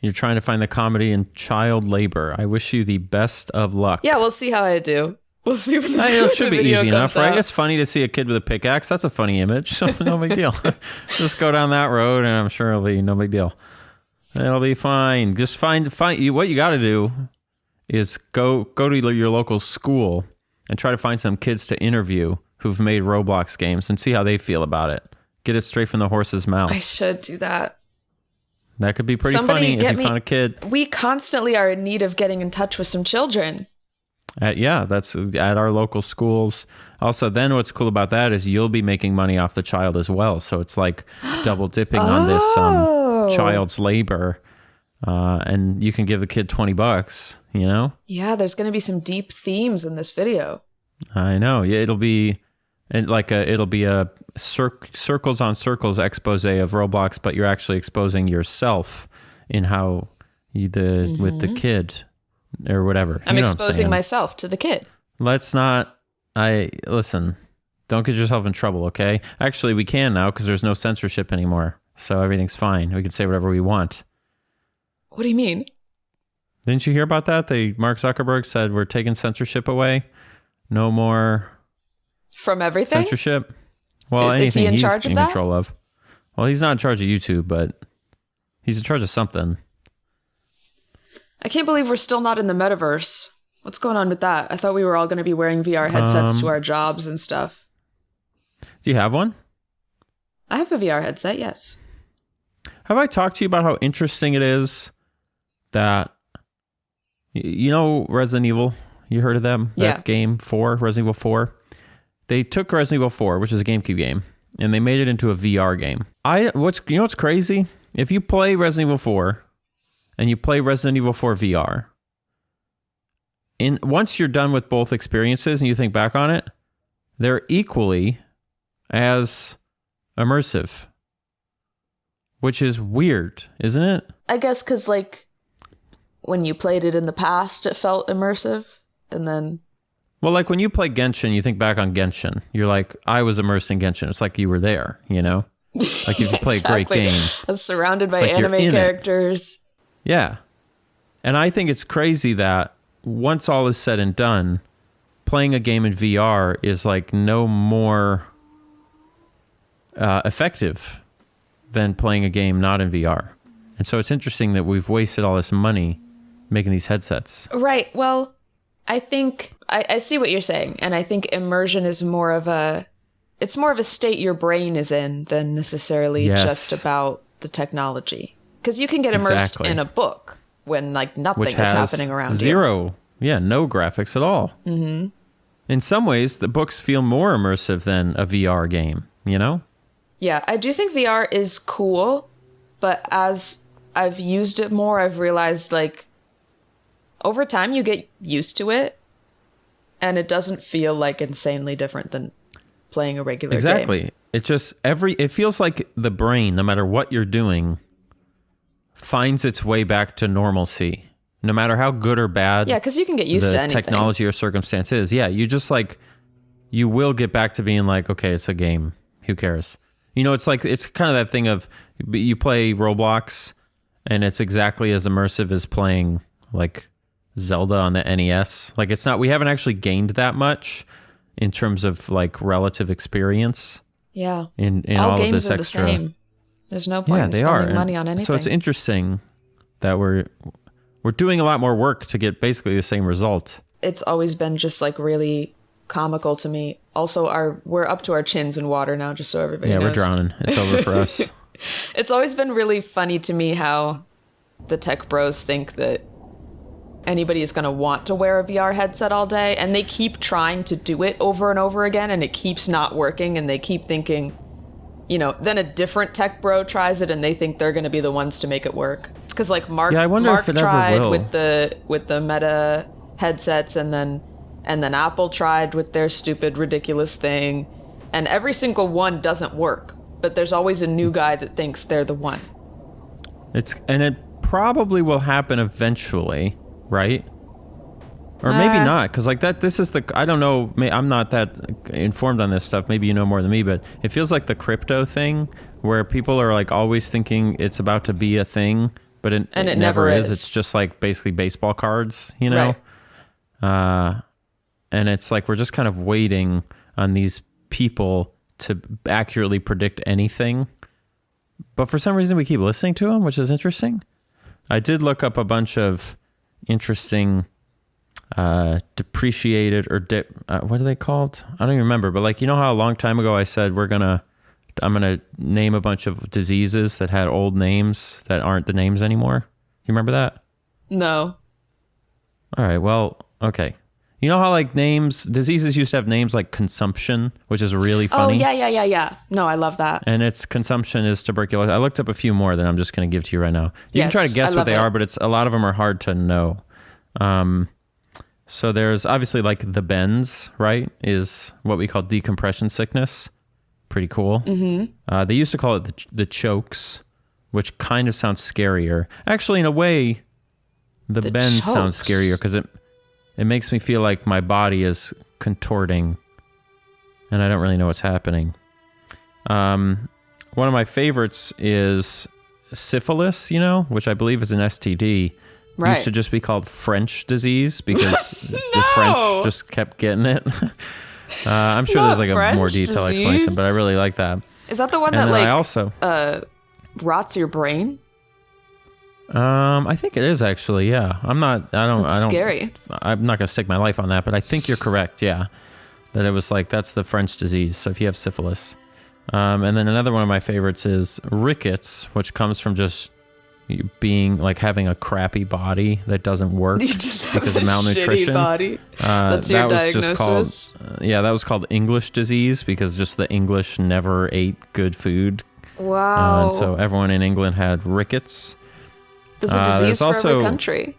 You're trying to find the comedy in child labor. I wish you the best of luck. Yeah, we'll see how I do. We'll see when it should the be video easy enough, comes right? out. It's funny to see a kid with a pickaxe. That's a funny image. So no big deal. Just go down that road and I'm sure it'll be no big deal. It'll be fine. Just find what you got to do is go to your local school and try to find some kids to interview who've made Roblox games and see how they feel about it. Get it straight from the horse's mouth. I should do that. That could be pretty funny if you found a kid. We constantly are in need of getting in touch with some children. That's at our local schools. Also, then what's cool about that is you'll be making money off the child as well. So it's like double dipping on this child's labor. And you can give the kid $20, you know? Yeah, there's going to be some deep themes in this video. I know. Yeah, it'll be a circles on circles expose of Roblox, but you're actually exposing yourself in how with the kid or whatever. I'm exposing myself to the kid. Listen, don't get yourself in trouble, okay? Actually, we can now because there's no censorship anymore. So everything's fine. We can say whatever we want. What do you mean? Didn't you hear about that? Mark Zuckerberg said we're taking censorship away. No more from everything? Censorship. Well, is he in charge he's of in that? control of. Well, he's not in charge of YouTube, but he's in charge of something. I can't believe we're still not in the metaverse. What's going on with that? I thought we were all going to be wearing VR headsets to our jobs and stuff. Do you have one? I have a VR headset, yes. Have I talked to you about how interesting it is that, you know, Resident Evil? You heard of them? Yeah. That game 4, Resident Evil 4? They took Resident Evil 4, which is a GameCube game, and they made it into a VR game. What's crazy? If you play Resident Evil 4 and you play Resident Evil 4 VR. Once you're done with both experiences and you think back on it, they're equally as immersive, which is weird, isn't it? I guess because, like, when you played it in the past, it felt immersive, and then... Well, like, when you play Genshin, you think back on Genshin. You're like, I was immersed in Genshin. It's like you were there, you know? Like, if you play exactly. a great game. I was surrounded by like anime characters. Yeah. And I think it's crazy that once all is said and done, playing a game in VR is, like, no more effective than playing a game not in VR. And so it's interesting that we've wasted all this money making these headsets. Right. Well, I think I see what you're saying, and I think immersion is more of a state your brain is in than necessarily just about the technology. Because you can get immersed in a book when, like, nothing is happening around you. No graphics at all. Mm-hmm. In some ways, the books feel more immersive than a VR game, you know? Yeah, I do think VR is cool, but as I've used it more, I've realized, like, over time you get used to it, and it doesn't feel, like, insanely different than playing a regular game. Exactly. It just, it feels like the brain, no matter what you're doing, finds its way back to normalcy, no matter how good or bad. Yeah, because you can get used to anything. Technology or circumstance is. Yeah, you just, like, you will get back to being like, okay, it's a game. Who cares? You know, it's like, it's kind of that thing of, you play Roblox, and it's exactly as immersive as playing, like, Zelda on the NES. Like, it's not, we haven't actually gained that much in terms of, like, relative experience. Yeah. In all all games of this are extra. the same. There's no point in spending money on anything. So it's interesting that we're doing a lot more work to get basically the same result. It's always been just, like, really comical to me. Also, we're up to our chins in water now, just so everybody knows. Yeah, we're drowning. It's over for us. It's always been really funny to me how the tech bros think that anybody is going to want to wear a VR headset all day, and they keep trying to do it over and over again, and it keeps not working, and they keep thinking, you know, then a different tech bro tries it, and they think they're going to be the ones to make it work. Because, like, Mark tried with the Meta headsets, and then Apple tried with their stupid, ridiculous thing, and every single one doesn't work. But there's always a new guy that thinks they're the one. And it probably will happen eventually, right? Or maybe not, because, like, this is I don't know, I'm not that informed on this stuff. Maybe you know more than me, but it feels like the crypto thing where people are, like, always thinking it's about to be a thing, but it never is. It's just, like, basically baseball cards, you know? Right. And it's like we're just kind of waiting on these people to accurately predict anything. But for some reason we keep listening to them, which is interesting. I did look up a bunch of interesting depreciated or what are they called? I don't even remember. But, like, you know how a long time ago I said I'm gonna name a bunch of diseases that had old names that aren't the names anymore? You remember that? No. All right. Well, okay. You know how, like, diseases used to have names like consumption, which is really funny? Oh, yeah. No, I love that. And its consumption is tuberculosis. I looked up a few more that I'm just going to give to you right now. You can try to guess what they are, but a lot of them are hard to know. So there's obviously, like, the bends, right, is what we call decompression sickness. Pretty cool. Mm-hmm. They used to call it the chokes, which kind of sounds scarier. Actually, in a way, the bends sounds scarier because it makes me feel like my body is contorting and I don't really know what's happening. One of my favorites is syphilis, you know, which I believe is an STD. Right. Used to just be called French disease because the French just kept getting it. I'm sure there's, like, a more detailed explanation, but I really like that. Is that the one that, like, rots your brain? I think it is, actually. Yeah, That's scary. I'm not gonna stick my life on that, but I think you're correct. Yeah, that it was like that's the French disease. So if you have syphilis, and then another one of my favorites is rickets, which comes from just being like having a crappy body that doesn't work because of malnutrition. Shitty body. That's your diagnosis. That was called English disease because just the English never ate good food. Wow. And so everyone in England had rickets. There's a disease for also every country.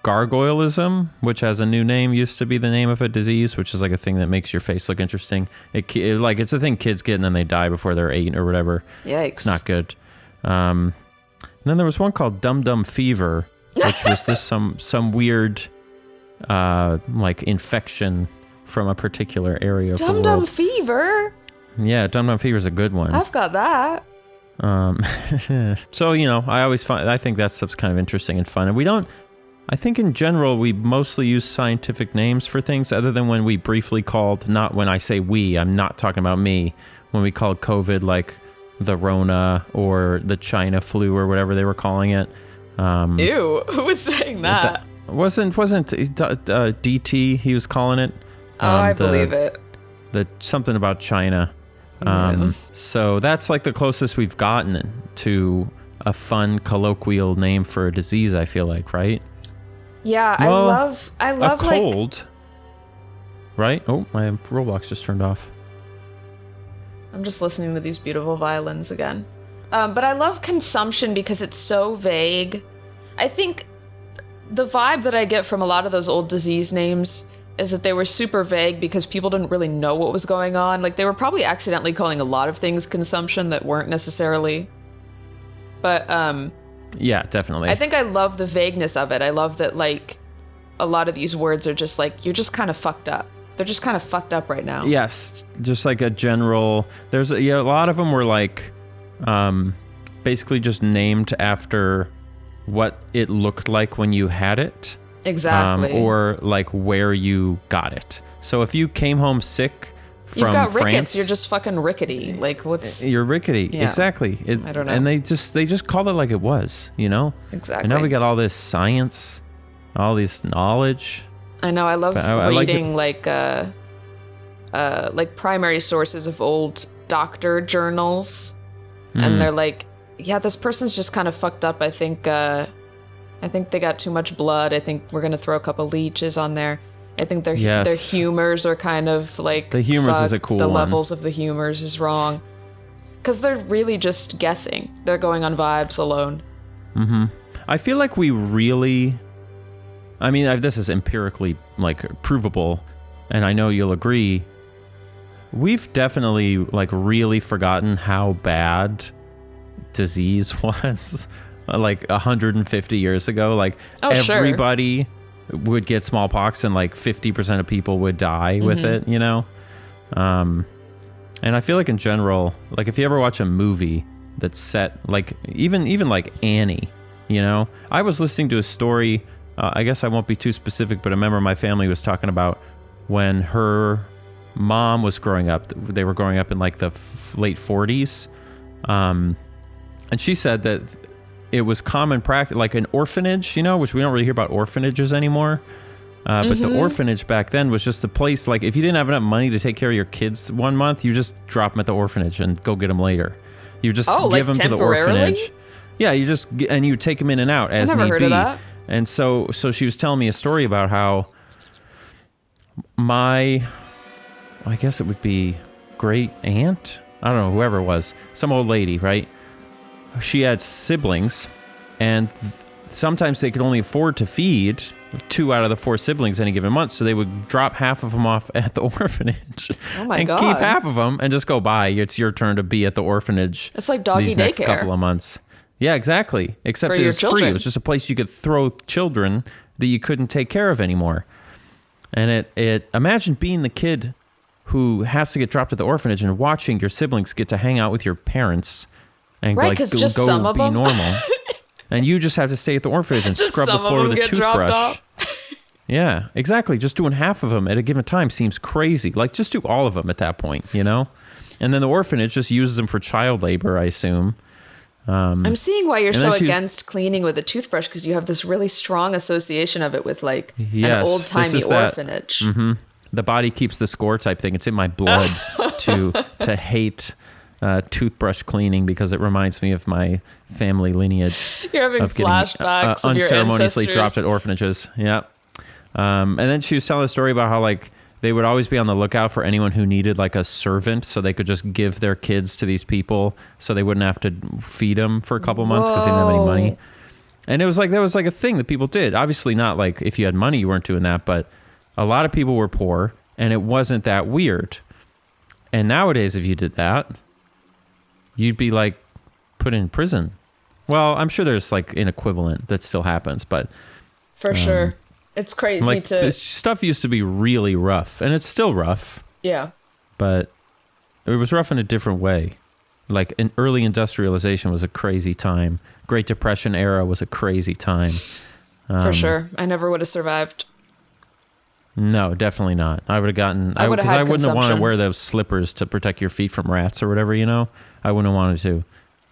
Gargoylism, which has a new name, used to be the name of a disease, which is like a thing that makes your face look interesting. It's a thing kids get and then they die before they're 8 or whatever. Yikes. It's not good. And then there was one called Dum Dum Fever, which was this some weird like infection from a particular area of the world. Dum Dum Fever? Yeah, Dum Dum Fever is a good one. I've got that. So, I think that stuff's kind of interesting and fun. And I think in general, we mostly use scientific names for things other than when we briefly called, not when I say we, I'm not talking about me, when we called COVID like the Rona or the China flu or whatever they were calling it. Ew, who was saying that? Wasn't DT, he was calling it. I believe it. Something about China. So that's like the closest we've gotten to a fun colloquial name for a disease, I feel like, right? Yeah, Well, I love a cold, right? Oh, my Roblox just turned off. I'm just listening to these beautiful violins again. But I love consumption because it's so vague. I think the vibe that I get from a lot of those old disease names is that they were super vague because people didn't really know what was going on. Like, they were probably accidentally calling a lot of things consumption that weren't necessarily. But, yeah, definitely. I think I love the vagueness of it. I love that, like, a lot of these words are just like, you're just kind of fucked up. They're just kind of fucked up right now. Yes, just like a general. There's a lot of them were like, basically just named after what it looked like when you had it. Exactly. Or like where you got it. So if you came home sick from You've got rickets. France, You're just fucking rickety. Like, what's... You're rickety. Yeah. Exactly. I don't know. And they just called it like it was, Exactly. And now we got all this science, all this knowledge. I know. I love reading like primary sources of old doctor journals, and they're like, yeah, this person's just kind of fucked up. I think they got too much blood. I think we're gonna throw a couple leeches on there. I think their humors are kind of like the humors fucked. is a cool The one. levels of the humors is wrong because they're really just guessing. They're going on vibes alone. Mm-hmm. I feel like we really. I mean, this is empirically like provable, and I know you'll agree. We've definitely like really forgotten how bad disease was like 150 years ago. Like everybody would get smallpox and like 50% of people would die with it, and I feel like in general, like if you ever watch a movie that's set like even like Annie, I was listening to a story, I guess I won't be too specific, but I remember my family was talking about when her mom was growing up. They were growing up in like the late 40s, and she said that it was common practice, like an orphanage, which we don't really hear about orphanages anymore. But the orphanage back then was just the place, like if you didn't have enough money to take care of your kids one month, you just drop them at the orphanage and go get them later. You just give them to the orphanage. Yeah, and you take them in and out as need be. I never heard of that. And so she was telling me a story about how I guess it would be great aunt, I don't know, whoever it was, some old lady, right? She had siblings, and sometimes they could only afford to feed 2 out of the 4 siblings any given month, so they would drop half of them off at the orphanage. Oh my and God. Keep half of them and just go, bye. It's your turn to be at the orphanage. It's like doggy these daycare. Next couple of months. Yeah, exactly. Except it was free. It was just a place you could throw children that you couldn't take care of anymore. And imagine being the kid who has to get dropped at the orphanage and watching your siblings get to hang out with your parents and right, because just go some of be them. normal. And you just have to stay at the orphanage and scrub the floor with a toothbrush. Yeah, exactly. Just doing half of them at a given time seems crazy. Like, just do all of them at that point, And then the orphanage just uses them for child labor, I assume. I'm seeing why you're so against cleaning with a toothbrush, because you have this really strong association of it with like an old-timey orphanage. The body keeps the score type thing. It's in my blood to hate toothbrush cleaning because it reminds me of my family lineage. You're having flashbacks of your ancestors. Unceremoniously dropped at orphanages. Yeah. And then she was telling a story about how like they would always be on the lookout for anyone who needed like a servant, so they could just give their kids to these people so they wouldn't have to feed them for a couple months because they didn't have any money. And that was like a thing that people did. Obviously not like if you had money, you weren't doing that, but a lot of people were poor and it wasn't that weird. And nowadays, if you did that, you'd be like put in prison. Well, I'm sure there's like an equivalent that still happens, but for sure. It's crazy like this stuff used to be really rough, and it's still rough. Yeah. But it was rough in a different way. Like an early industrialization was a crazy time. Great Depression era was a crazy time. For sure. I never would have survived. No, definitely not. I would have gotten... I wouldn't have wanted to wear those slippers to protect your feet from rats or whatever, you know? I wouldn't have wanted to.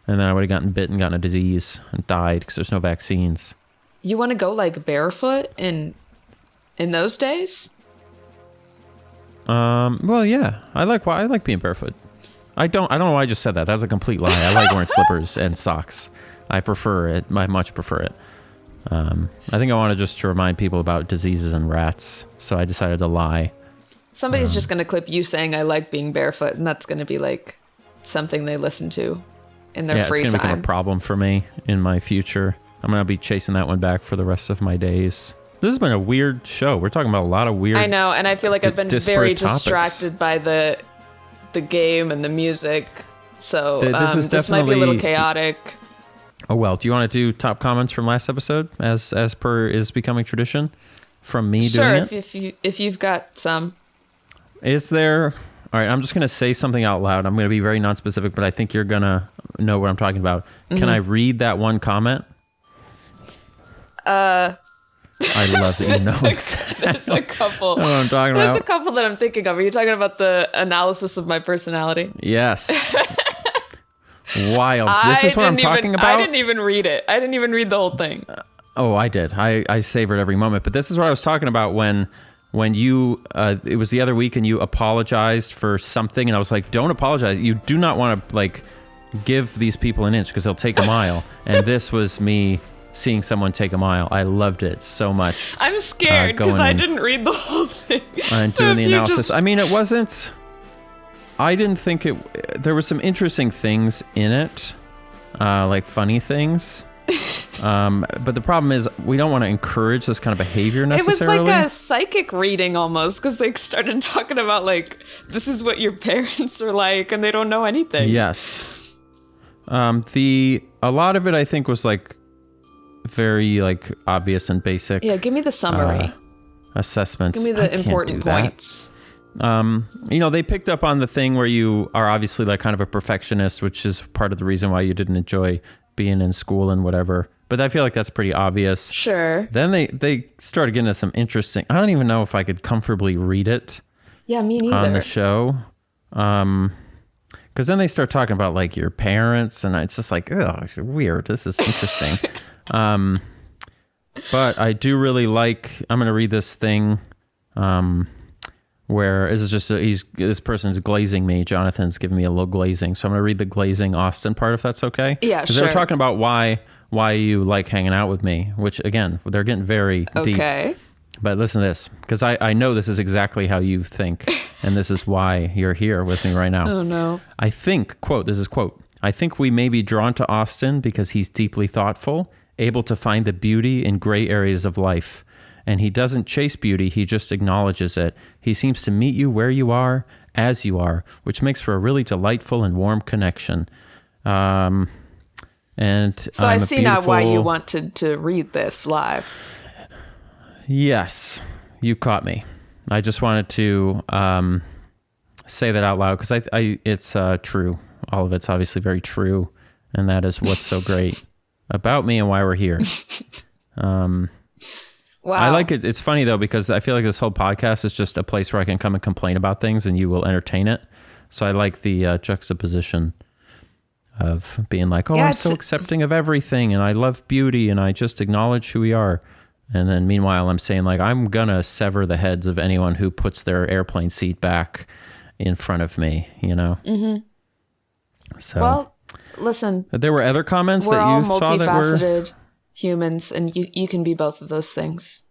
And then I would have gotten bit and gotten a disease and died because there's no vaccines. You want to go like barefoot in those days? Well, yeah. I like being barefoot. I don't know why I just said that. That was a complete lie. I like wearing slippers and socks. I prefer it. I much prefer it. I think I wanted just to remind people about diseases and rats, so I decided to lie. Somebody's just going to clip you saying I like being barefoot, and that's going to be like something they listen to in their free time. It's going to become a problem for me in my future. I'm going to be chasing that one back for the rest of my days. This has been a weird show. We're talking about a lot of weird... I know, and I feel like I've been very distracted by the game and the music, so this might be a little chaotic. Oh, well, do you want to do top comments from last episode, as per is becoming tradition from me doing it? Sure, if you've got some. Is there... All right, I'm just going to say something out loud. I'm going to be very non-specific, but I think you're going to know what I'm talking about. Mm-hmm. Can I read that one comment? I love that you know exactly. There's a couple. What I'm talking about. There's a couple that I'm thinking of. Are you talking about the analysis of my personality? Yes. Wild. This is what I'm talking about. I didn't even read it. I didn't even read the whole thing. Oh, I did. I savored every moment. But this is what I was talking about when you, it was the other week and you apologized for something. And I was like, don't apologize. You do not want to like give these people an inch because they'll take a mile. And this was me seeing someone take a mile. I loved it so much. I'm scared because I didn't read the whole thing. And so doing the analysis. I mean, it wasn't... I didn't think it... There were some interesting things in it, like funny things. But the problem is we don't want to encourage this kind of behavior necessarily. It was like a psychic reading almost, because they started talking about like, this is what your parents are like, and they don't know anything. Yes. A lot of it I think was like very like obvious and basic. Yeah, give me the summary. Assessments. Give me the important points. They picked up on the thing where you are obviously like kind of a perfectionist, which is part of the reason why you didn't enjoy being in school and whatever. But I feel like that's pretty obvious. Sure. Then they started getting into some interesting... I don't even know if I could comfortably read it. Yeah, me neither. On the show. Because then they start talking about like your parents, and it's just like, oh, weird. This is interesting. But I do really like... I'm going to read this thing... where this is just this person's glazing me. Jonathan's giving me a little glazing, so I'm gonna read the glazing Austin part if that's okay. Yeah, sure. They're talking about why you like hanging out with me, which again they're getting very deep. Okay. But listen to this, because I know this is exactly how you think, and this is why you're here with me right now. Oh no. I think this is quote. I think we may be drawn to Austin because he's deeply thoughtful, able to find the beauty in gray areas of life. And he doesn't chase beauty, he just acknowledges it. He seems to meet you where you are, as you are, which makes for a really delightful and warm connection. And so I see now why you wanted to read this live. Yes, you caught me. I just wanted to say that out loud because it's true. All of it's obviously very true. And that is what's so great about me and why we're here. Wow. I like it. It's funny though, because I feel like this whole podcast is just a place where I can come and complain about things and you will entertain it. So I like the juxtaposition of being like, I'm so accepting of everything and I love beauty and I just acknowledge who we are. And then meanwhile, I'm saying like, I'm going to sever the heads of anyone who puts their airplane seat back in front of me, you know? Mm-hmm. So, well, listen. There were other comments that you saw that were... We're all multifaceted humans, and you can be both of those things.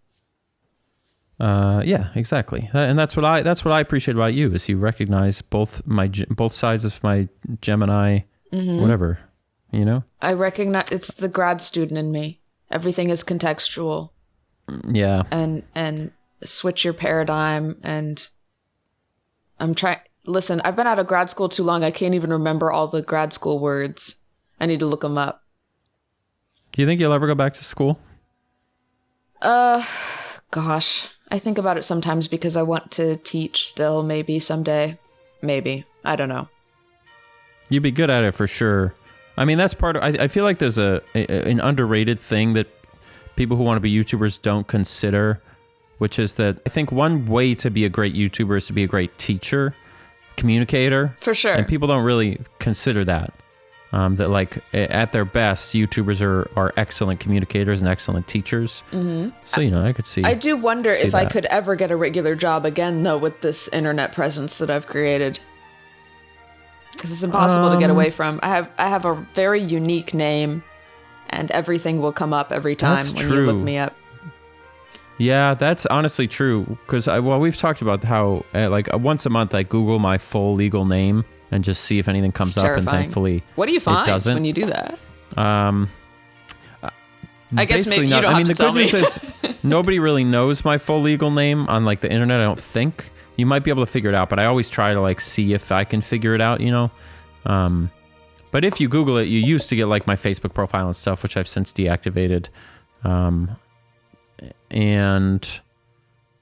Yeah, exactly. And that's what I appreciate about you is you recognize both sides of my Gemini, whatever, you know? I recognize it's the grad student in me. Everything is contextual. Yeah. And switch your paradigm. And I'm trying. Listen, I've been out of grad school too long. I can't even remember all the grad school words. I need to look them up. Do you think you'll ever go back to school? Gosh, I think about it sometimes because I want to teach still, maybe someday. Maybe. I don't know. You'd be good at it for sure. I mean, that's part of, I feel like there's an underrated thing that people who want to be YouTubers don't consider, which is that I think one way to be a great YouTuber is to be a great teacher, communicator. For sure. And people don't really consider that. That like at their best, YouTubers are excellent communicators and excellent teachers. Mm-hmm. So, I could see. I do wonder if that. I could ever get a regular job again, though, with this internet presence that I've created. Because it's impossible to get away from. I have a very unique name, and everything will come up every time when you look me up. Yeah, that's honestly true. Because we've talked about how once a month I Google my full legal name and just see if anything comes up, and thankfully what do you find it doesn't. when you do that? I guess maybe you don't have to tell me. The good news is nobody really knows my full legal name on the internet, I don't think. You might be able to figure it out, but I always try to see if I can figure it out, But if you Google it, you used to get my Facebook profile and stuff, which I've since deactivated. But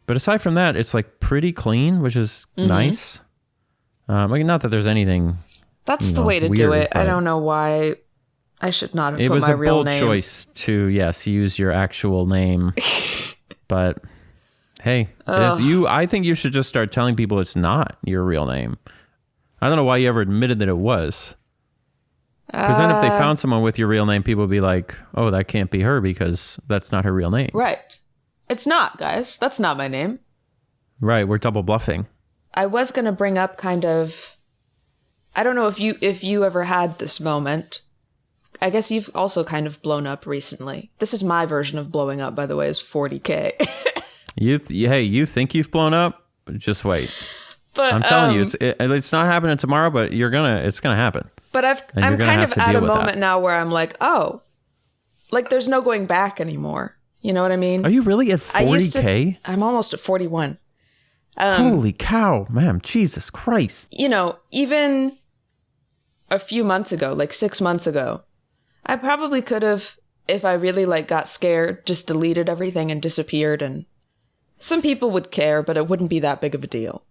aside from that, it's pretty clean, which is nice. Not that there's anything. That's the way to do it. I don't know why I should not have put my real name. It was a bold choice to use your actual name, but hey, I think you should just start telling people it's not your real name. I don't know why you ever admitted that it was. Because then if they found someone with your real name, people would be like, "Oh, that can't be her because that's not her real name." Right. It's not, guys. That's not my name. Right. We're double bluffing. I was going to bring up I don't know if you ever had this moment. I guess you've also kind of blown up recently. This is my version of blowing up, by the way, is 40K. You think you've blown up? Just wait. But I'm telling you, it's not happening tomorrow, but it's gonna happen. But I'm kind of at a moment now where I'm like, oh, there's no going back anymore. You know what I mean? Are you really at 40K? I'm almost at 41. Holy cow, man. Jesus Christ. Even a few months ago, 6 months ago, I probably could have, if I really got scared, just deleted everything and disappeared, and some people would care, but it wouldn't be that big of a deal.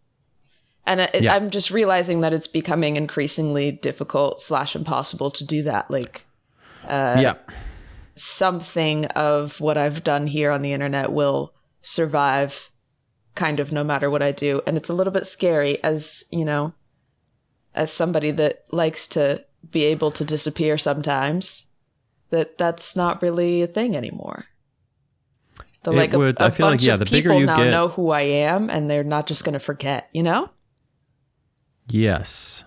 And I'm just realizing that it's becoming increasingly difficult / impossible to do that. Something of what I've done here on the internet will survive kind of no matter what I do. And it's a little bit scary as somebody that likes to be able to disappear sometimes, that's not really a thing anymore. A bunch of people now know who I am, and they're not just going to forget, Yes.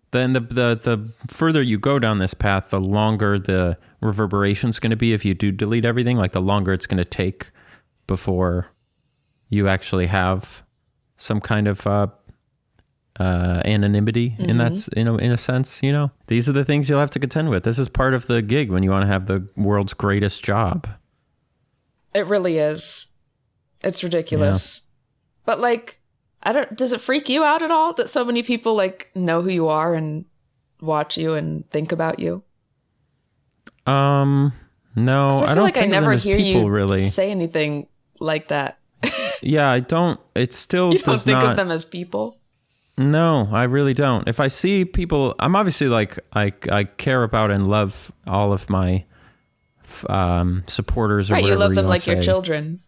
Then the further you go down this path, the longer the reverberation's going to be if you do delete everything, the longer it's going to take before you actually have some kind of anonymity in that, in a sense. These are the things you'll have to contend with. This is part of the gig when you want to have the world's greatest job. It really is. It's ridiculous. Yeah. But does it freak you out at all that so many people know who you are and watch you and think about you? No, I feel don't I never hear you really say anything like that. Yeah, I don't. It still you don't think of them as people? No, I really don't. If I see people, I'm obviously I care about and love all of my supporters. Right, you love them like your children.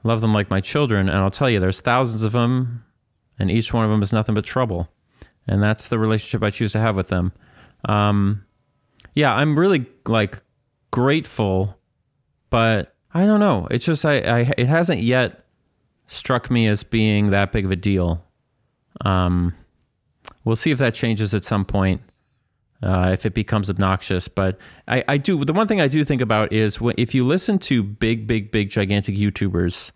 Love them like my children, and I'll tell you, there's thousands of them, and each one of them is nothing but trouble, and that's the relationship I choose to have with them. Yeah, I'm really grateful, but I don't know. It's just it hasn't yet struck me as being that big of a deal. We'll see if that changes at some point, if it becomes obnoxious. But I do. The one thing I do think about is if you listen to big, gigantic YouTubers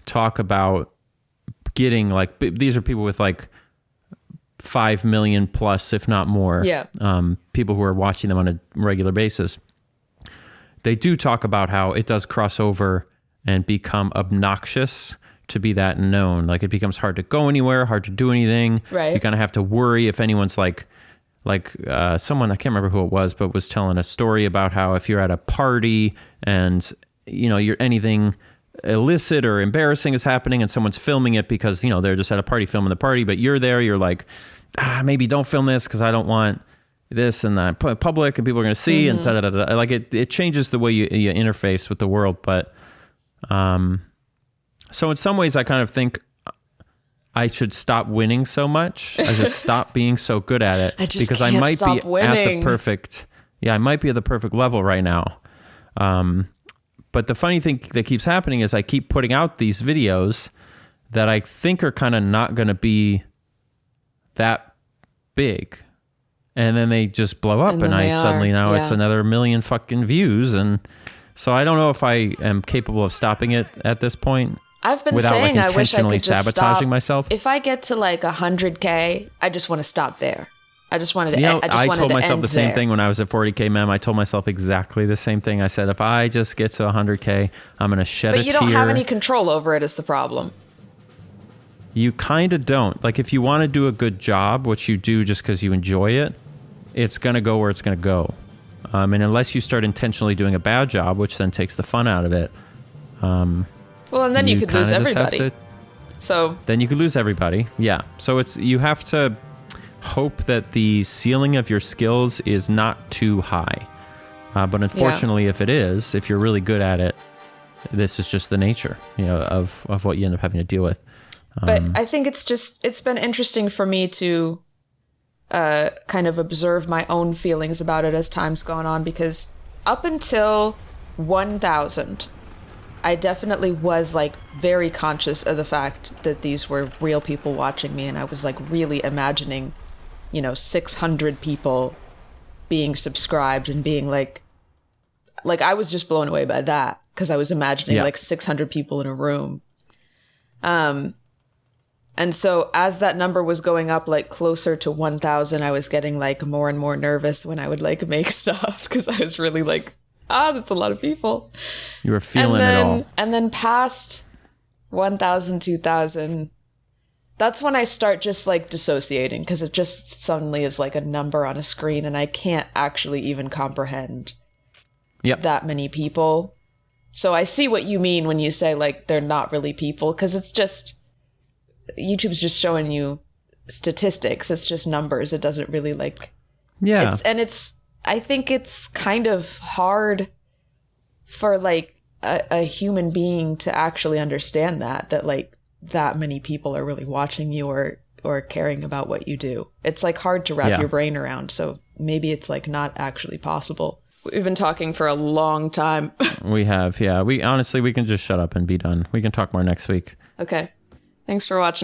talk about getting these are people with 5 million plus, if not more. Yeah. People who are watching them on a regular basis. they do talk about how it does cross over and become obnoxious to be that known. Like it becomes hard to go anywhere, hard to do anything. Right. You kind of have to worry if anyone's like someone, I can't remember who it was, but was telling a story about how if you're at a party and, you know, you're anything illicit or embarrassing is happening and someone's filming it because, you know, they're just at a party filming the party, but you're there, you're like, maybe don't film this because I don't want this and that public and people are going to see and da, da, da, da. Like it changes the way you interface with the world. But so in some ways I kind of think I should stop winning so much. I should stop being so good at it because I might be at the perfect. Yeah, I might be at the perfect level right now. But the funny thing that keeps happening is I keep putting out these videos that I think are kind of not going to be that big. And then they just blow up and I suddenly it's another million fucking views. And so I don't know if I am capable of stopping it at this point. I've been saying I wish I could just sabotaging stop. myself. If I get to like 100K, I just want to stop there. I just wanted to. I told myself the same thing when I was at 40K mem. I told myself exactly the same thing. I said, if I just get to 100K, I'm going to shed a tear. But you don't have any control over it is the problem. You kind of don't. Like if you want to do a good job, which you do just because you enjoy it, it's going to go where it's going to go. And unless you start intentionally doing a bad job, which then takes the fun out of it. Well, and then you could lose everybody. So then you could lose everybody. Yeah. So you have to hope that the ceiling of your skills is not too high. But unfortunately, if you're really good at it, this is just the nature, you know, of what you end up having to deal with. But I think it's been interesting for me to kind of observe my own feelings about it as time's gone on, because up until 1,000, I definitely was like very conscious of the fact that these were real people watching me, and I was like really imagining, you know, 600 people being subscribed and being like I was just blown away by that because I was imagining like 600 people in a room. And so as that number was going up like closer to 1,000, I was getting like more and more nervous when I would like make stuff because I was really like, that's a lot of people. You were feeling it all. And then past 1,000, 2,000, that's when I start just like dissociating because it just suddenly is like a number on a screen and I can't actually even comprehend that many people. So I see what you mean when you say like they're not really people, because it's just YouTube's just showing you statistics. It's just numbers. It doesn't really like I think it's kind of hard for like a human being to actually understand that like that many people are really watching you or caring about what you do. It's like hard to wrap your brain around. So maybe it's like not actually possible. We've been talking for a long time. We have, yeah. We can just shut up and be done. We can talk more next week. Okay. Thanks for watching.